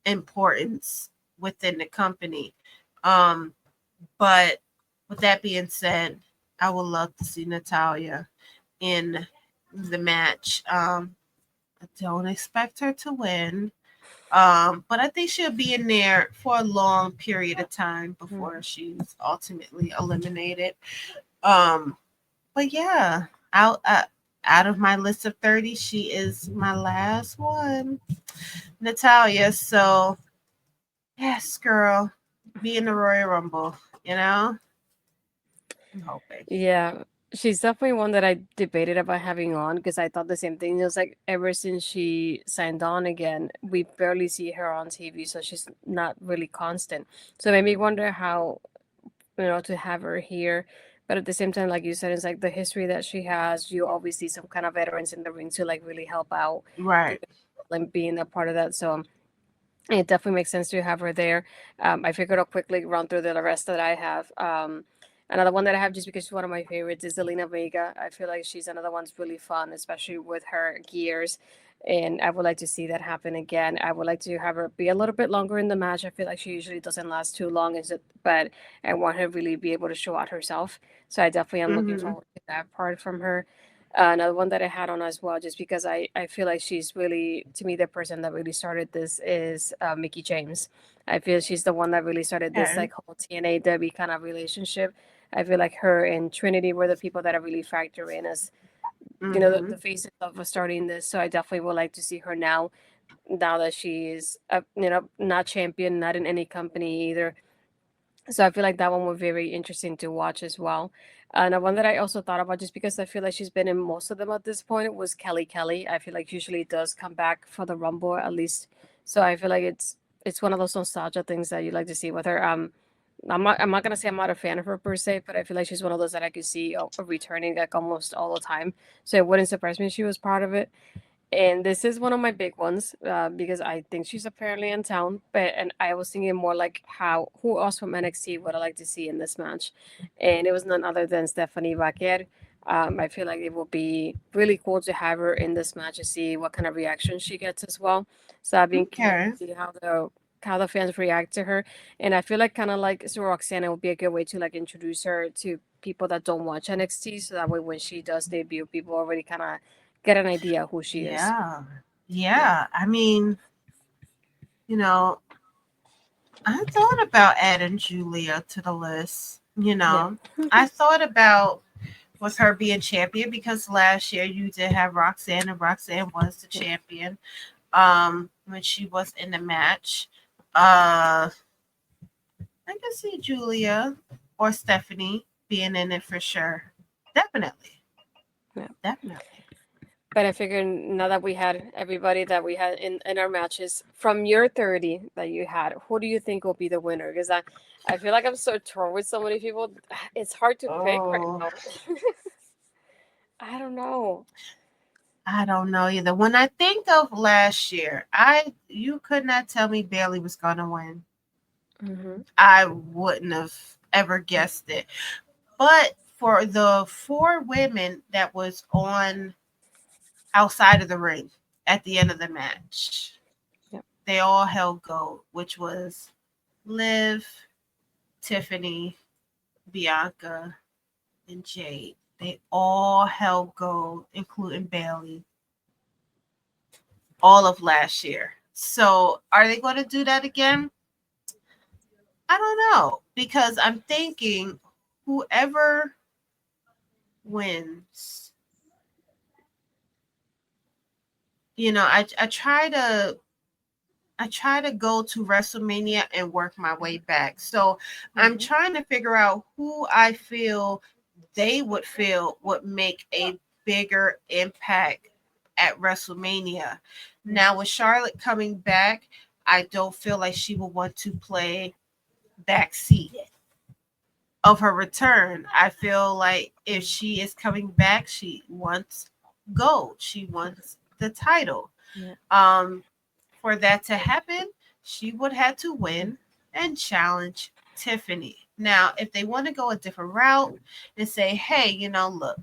importance within the company. Um, but with that being said, I would love to see Natalia in the match. I don't expect her to win. But I think she'll be in there for a long period of time Mhm. before she's ultimately eliminated. Um, but yeah, out of my list of 30, she is my last one, Natalia. So yes, girl, be in the Royal Rumble. You know, I'm hoping. Yeah, she's definitely one that I debated about having on because I thought the same thing. It was like ever since she signed on again, we barely see her on TV, so she's not really constant. So it made me wonder how, to have her here. But at the same time, like you said, it's like the history that she has. You always see some kind of veterans in the ring to like really help out Right. and being a part of that. So it definitely makes sense to have her there. I figured I'll quickly run through the rest that I have. Another one that I have just because she's one of my favorites is Zelina Vega. I feel like she's another one's really fun, especially with her gears. And I would like to see that happen again. I would like to have her be a little bit longer in the match. I feel like she usually doesn't last too long, but I want her to really be able to show out herself. So I definitely am looking Mm-hmm. forward to that part from her. Another one that I had on as well, just because I feel like she's really, to me, the person that really started this is Mickey James. I feel she's the one that really started this Okay. like whole TNA Debbie kind of relationship. I feel like her and Trinity were the people that are really factor in as Mm-hmm. the faces of starting this. So I definitely would like to see her now that she's not champion, not in any company either. So I feel like that one was very interesting to watch as well. And one that I also thought about, just because I feel like she's been in most of them at this point, was Kelly Kelly. I feel like usually does come back for the Rumble at least. So I feel like it's one of those nostalgia things that you like to see with her. I'm not gonna say I'm not a fan of her per se, but I feel like she's one of those that I could see returning like almost all the time. So it wouldn't surprise me if she was part of it. And this is one of my big ones because I think she's apparently in town. But and I was thinking more like how who else from NXT would I like to see in this match, and it was none other than Stephanie Vaquer. I feel like it would be really cool to have her in this match and see what kind of reaction she gets as well. So I've been curious Okay. to see how the fans react to her, and I feel like kind of like so Roxana would be a good way to like introduce her to people that don't watch NXT, so that way when she does debut, people already kind of get an idea who she is. Yeah. Yeah. Yeah. I mean, you know, I thought about adding Julia to the list. Yeah. I thought about with her being champion because last year you did have Roxanne and Roxanne was the Yeah. champion when she was in the match. Uh I can see Julia or Stephanie being in it for sure. Definitely. Yeah. Definitely. But I figured now that we had everybody that we had in our matches from your 30 that you had, who do you think will be the winner? Because I feel like I'm so torn with so many people. It's hard to pick right Oh, now. I don't know. I don't know either. When I think of last year, I you could not tell me Bailey was gonna win. Hmm. I wouldn't have ever guessed it. But for the four women that was on outside of the ring at the end of the match, Yep. they all held gold, which was Liv, Tiffany, Bianca, and Jade. They all held gold, including Bailey, all of last year. So are they going to do that again? I don't know because I'm thinking whoever wins, I try to go to WrestleMania and work my way back. So I'm Hmm. trying to figure out who I feel they would feel would make a bigger impact at WrestleMania. Now with Charlotte coming back, I don't feel like she will want to play backseat of her return. I feel like if she is coming back, she wants gold. She wants the title. Yeah. Um, for that to happen, she would have to win and challenge Tiffany. Now, if they want to go a different route and say, hey, look,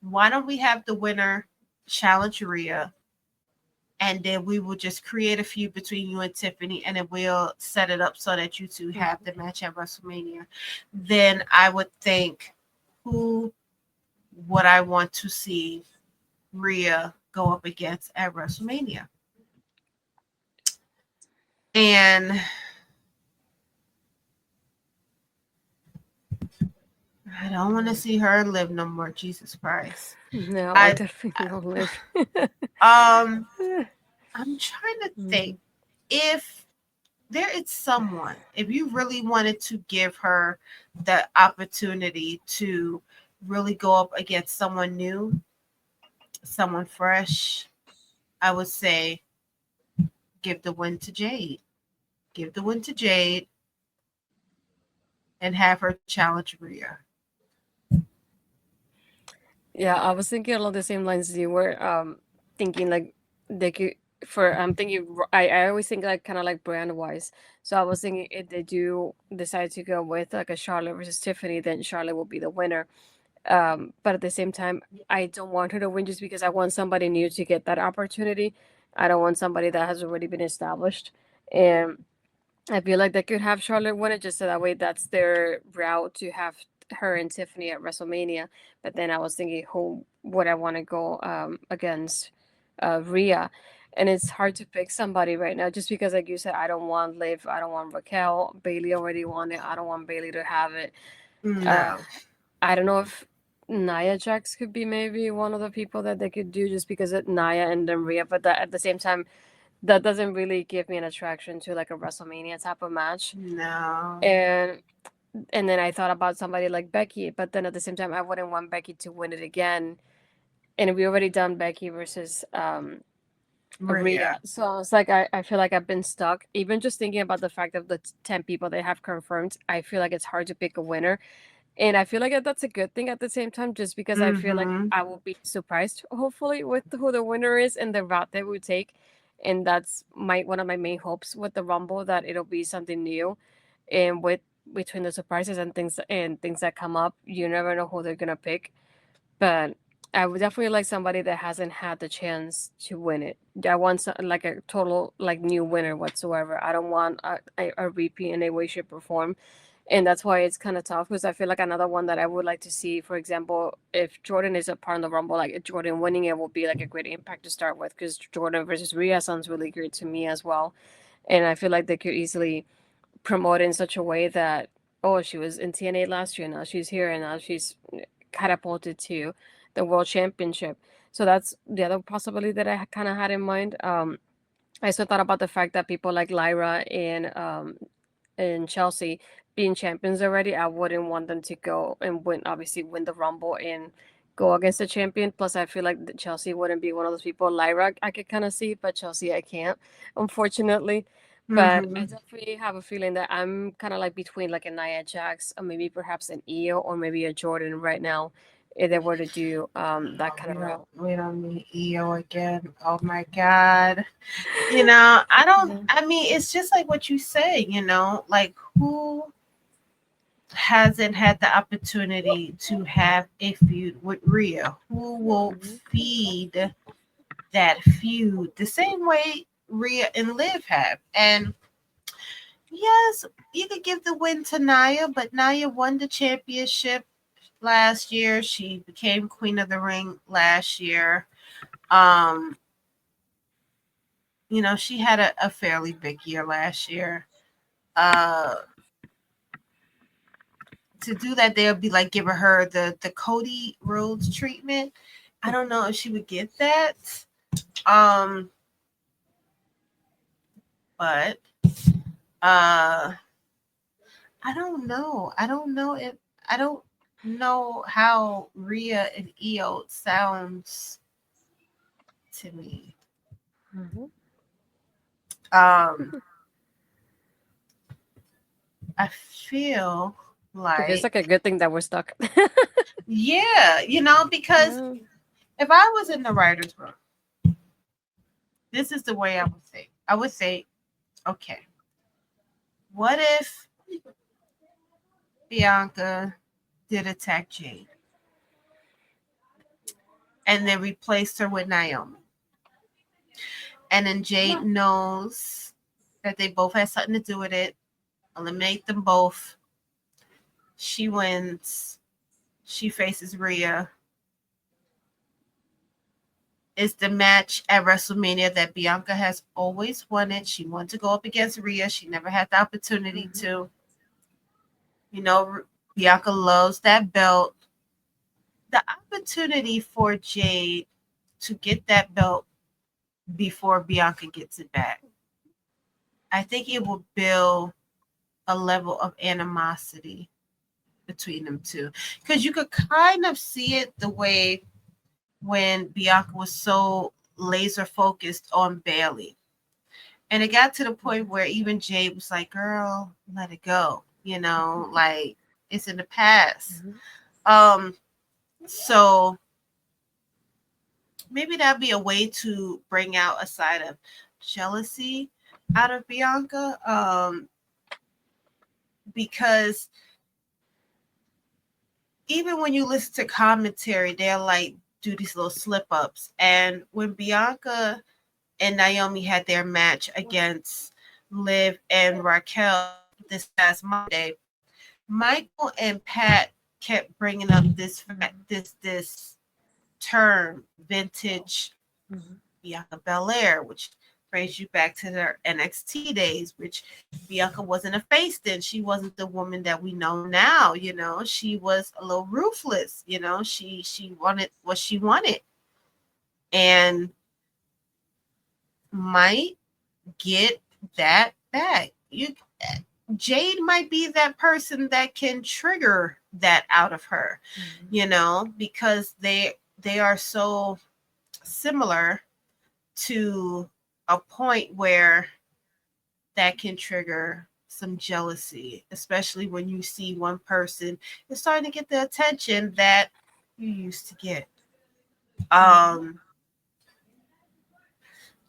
why don't we have the winner challenge Rhea? And then we will just create a feud between you and Tiffany, and then we'll set it up so that you two have the match at WrestleMania. Then I would think, who would I want to see Rhea go up against at WrestleMania? And I don't want to see her live no more. Jesus Christ. No, I I definitely don't live. um I'm trying to think Mhm. if there is someone, if you really wanted to give her the opportunity to really go up against someone new, someone fresh, I would say give the win to Jade. Give the win to Jade and have her challenge Rhea. Yeah, I was thinking along the same lines as you were. Thinking like they could for I'm thinking I always think like kind of like brand wise. So I was thinking if they do decide to go with like a Charlotte versus Tiffany, then Charlotte will be the winner. But at the same time, I don't want her to win just because I want somebody new to get that opportunity. I don't want somebody that has already been established. And I feel like they could have Charlotte win it just so that way that's their route to have her and Tiffany at WrestleMania. But then I was thinking, who would I want to go against Rhea? And it's hard to pick somebody right now just because, like you said, I don't want Liv, I don't want Raquel. Bailey already won it. I don't want Bailey to have it. Uh, No. I don't know if Nia Jax could be maybe one of the people that they could do just because of Nia and then Rhea. But that, at the same time, that doesn't really give me an attraction to like a WrestleMania type of match. No. And then I thought about somebody like Becky, but then at the same time I wouldn't want Becky to win it again. And we already done Becky versus Rhea. Rhea. So I was like I feel like I've been stuck. Even just thinking about the fact of the 10 people they have confirmed, I feel like it's hard to pick a winner. And I feel like that's a good thing at the same time, just because I feel like Mm-hmm. I will be surprised, hopefully, with who the winner is and the route they will take. And that's my one of my main hopes with the Rumble, that it'll be something new. And with between the surprises and things that come up, you never know who they're gonna pick. But I would definitely like somebody that hasn't had the chance to win it. I want like a total like new winner whatsoever. I don't want a repeat in a way, shape, or form. And that's why it's kind of tough because I feel like another one that I would like to see, for example, if Jordan is a part of the Rumble, like Jordan winning it will be like a great impact to start with because Jordan versus Rhea sounds really great to me as well. And I feel like they could easily promote in such a way that, oh, she was in TNA last year, now she's here, and now she's catapulted to the World Championship. So that's the other possibility that I kind of had in mind. I also thought about the fact that people like Lyra and Chelsea being champions already, I wouldn't want them to go and win, obviously win the Rumble and go against the champion. Plus, I feel like Chelsea wouldn't be one of those people. Lyra, I could kind of see, but Chelsea, I can't, unfortunately. But I Mm-hmm. definitely have a feeling that I'm kind of like between like a Nia Jax or maybe perhaps an Io or maybe a Jordan right now if they were to do that Oh, kind of route. we don't need EO again. Oh my God. Yeah. I mean, it's just like what you say, like who hasn't had the opportunity to have a feud with Rhea? Who will Mhm. feed that feud the same way Rhea and Liv have? And yes, you could give the win to Nia, but Nia won the championship last year. She became Queen of the Ring last year. Um, she had a fairly big year last year. Uh, to do that, they'll be like giving her the Cody Rhodes treatment. I don't know if she would get that. Um, but I don't know. I don't know how Rhea and Io sounds to me. Mhm. Um, I feel It feels like like a good thing that we're stuck. yeah, because Yeah. if I was in the writer's room, this is the way I would think. I would say, okay, what if Bianca did attack Jade and then replaced her with Naomi? And then Jade knows that they both had something to do with it. Eliminate them both. She wins. She faces Rhea. is the match at WrestleMania that Bianca has always wanted. She wanted to go up against Rhea. She never had the opportunity to. You know, Bianca loves that belt. The opportunity for Jade to get that belt before Bianca gets it back, I think it will build a level of animosity between them two. Because you could kind of see it the way when Bianca was so laser focused on Bailey. And it got to the point where even Jade was like, girl, let it go. You know, like it's in the past. So maybe that'd be a way to bring out a side of jealousy out of Bianca. Because even when you listen to commentary, they'll like do these little slip ups. And when Bianca and Naomi had their match against Liv and Raquel this past Monday, Michael and Pat kept bringing up this term, vintage Bianca Belair, which brings you back to their NXT days, which Bianca wasn't a face then. She wasn't the woman that we know now. You know, she was a little ruthless. You know, she wanted what she wanted, and might get that back. Jade might be that person that can trigger that out of her, you know, because they are so similar to a point where that can trigger some jealousy, especially when you see one person is starting to get the attention that you used to get.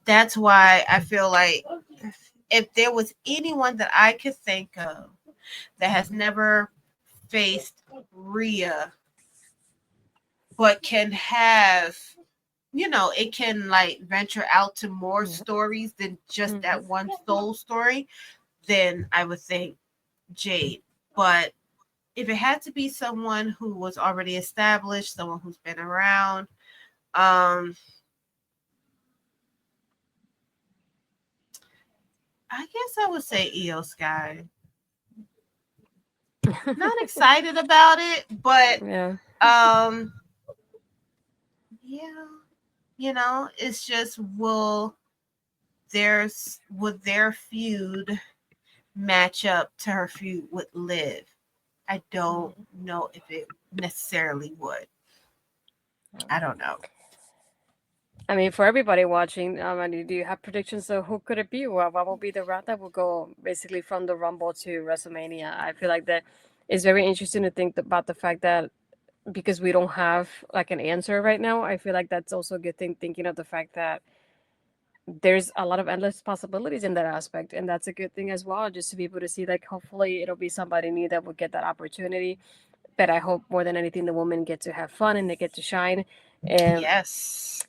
That's why I feel like if there was anyone that I could think of that has never faced Rhea, but can have, you know, it can like venture out to more stories than just that one soul story, then I would think Jade. But if it had to be someone who was already established, someone who's been around, I guess I would say Io Sky. Not excited about it, but Yeah. Yeah, you know, it's just would their feud match up to her feud with Liv? I don't know if it necessarily would. I don't know. I mean, for everybody watching, do you have predictions? So, who could it be? What will be the route that will go basically from the Rumble to WrestleMania? I feel like that is very interesting to think about the fact that because we don't have like an answer right now, I feel like that's also a good thing. Thinking of the fact that there's a lot of endless possibilities in that aspect, and that's a good thing as well. Just to be able to see, like, hopefully, it'll be somebody new that will get that opportunity. But I hope more than anything, the women get to have fun and they get to shine. And Yes.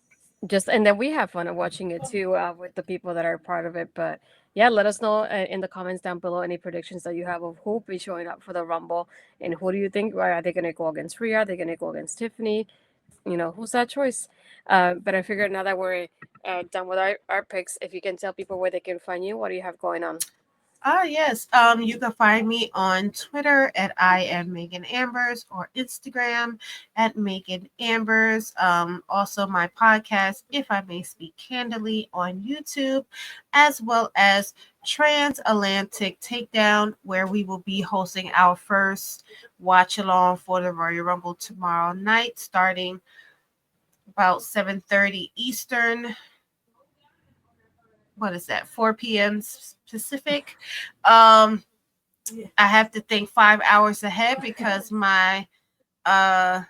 just and then we have fun at watching it too with the people that are part of it. But yeah, let us know in the comments down below any predictions that you have of who will be showing up for the Rumble, and who do you think are they going to go against Rhea? Are they going to go against Tiffany? You know, who's that choice? But I figured now that we're done with our picks, if you can tell people where they can find you, what do you have going on? Yes. You can find me on Twitter at I am Megan Ambers or Instagram at Megan Ambers. Also my podcast, If I May Speak Candidly, on YouTube, as well as Transatlantic Takedown, where we will be hosting our first watch along for the Royal Rumble tomorrow night, starting about 7:30 Eastern. What is that? 4 p.m. Pacific. I have to think 5 hours ahead because uh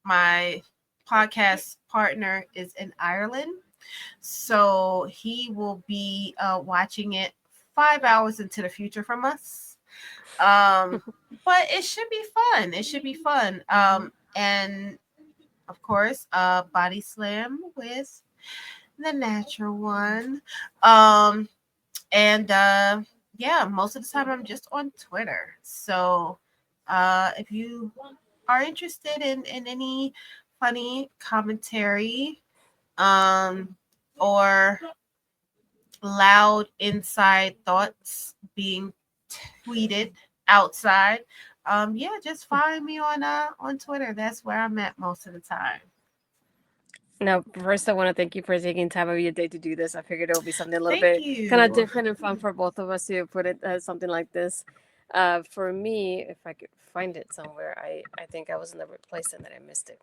my podcast partner is in Ireland. So he will be watching it 5 hours into the future from us. But it should be fun. It should be fun. And of course, Body Slam with the natural one. And yeah, most of the time I'm just on Twitter. So if you are interested in any funny commentary, or loud inside thoughts being tweeted outside, yeah, just find me on Twitter. That's where I'm at most of the time. Now, first, I want to thank you for taking time of your day to do this. I figured it would be something a little Thank bit kind of you. different and fun for both of us to put it something like this. For me, if I could find it somewhere, I think I was in the right place and then I missed it.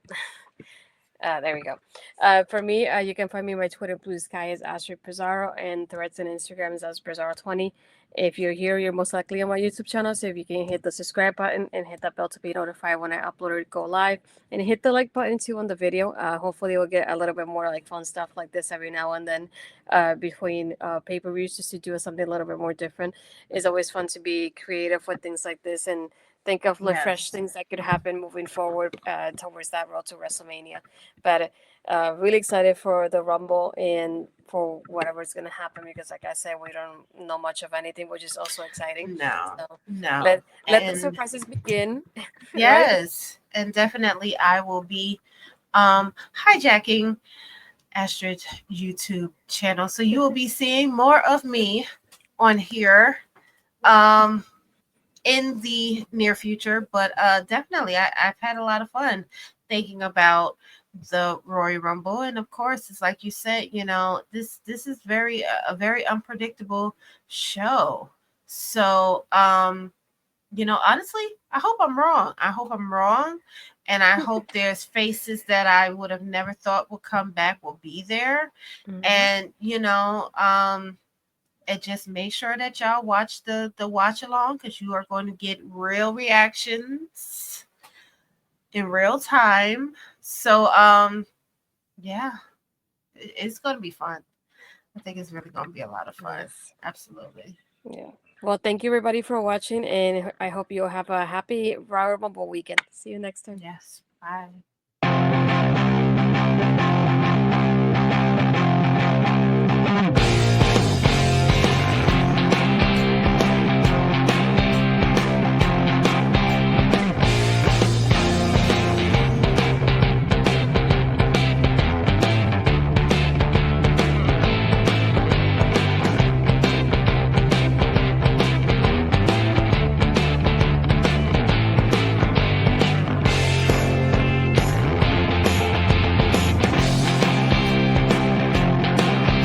There we go. For me, you can find me my Twitter Blue Sky is astridpizarro and Threads and Instagram is astridpizarro20. If you're here, you're most likely on my YouTube channel. So if you can hit the subscribe button and hit that bell to be notified when I upload or go live, and hit the like button too on the video. Hopefully, we'll get a little bit more like fun stuff like this every now and then between pay per views, just to do something a little bit more different. It's always fun to be creative with things like this and think of fresh Yes. things that could happen moving forward towards that road to WrestleMania. But really excited for the Rumble and for whatever's going to happen because, like I said, we don't know much of anything, which is also exciting. No, So no. let the And surprises begin, right? yes, and definitely I will be hijacking Astrid's YouTube channel. So you will be seeing more of me on here um in the near future. But definitely I've had a lot of fun thinking about the Royal Rumble. And of course, it's like you said, this is very a very unpredictable show. So honestly, I hope I'm wrong. I hope I'm wrong. And I hope there's faces that I would have never thought would come back will be there. Mhm. And and just make sure that y'all watch the watch along because you are going to get real reactions in real time. So yeah, it's going to be fun. I think it's really going to be a lot of fun. Yes. Absolutely. Yeah. Well, thank you everybody for watching, and I hope you'll have a happy Royal Rumble weekend. See you next time. Yes. Bye.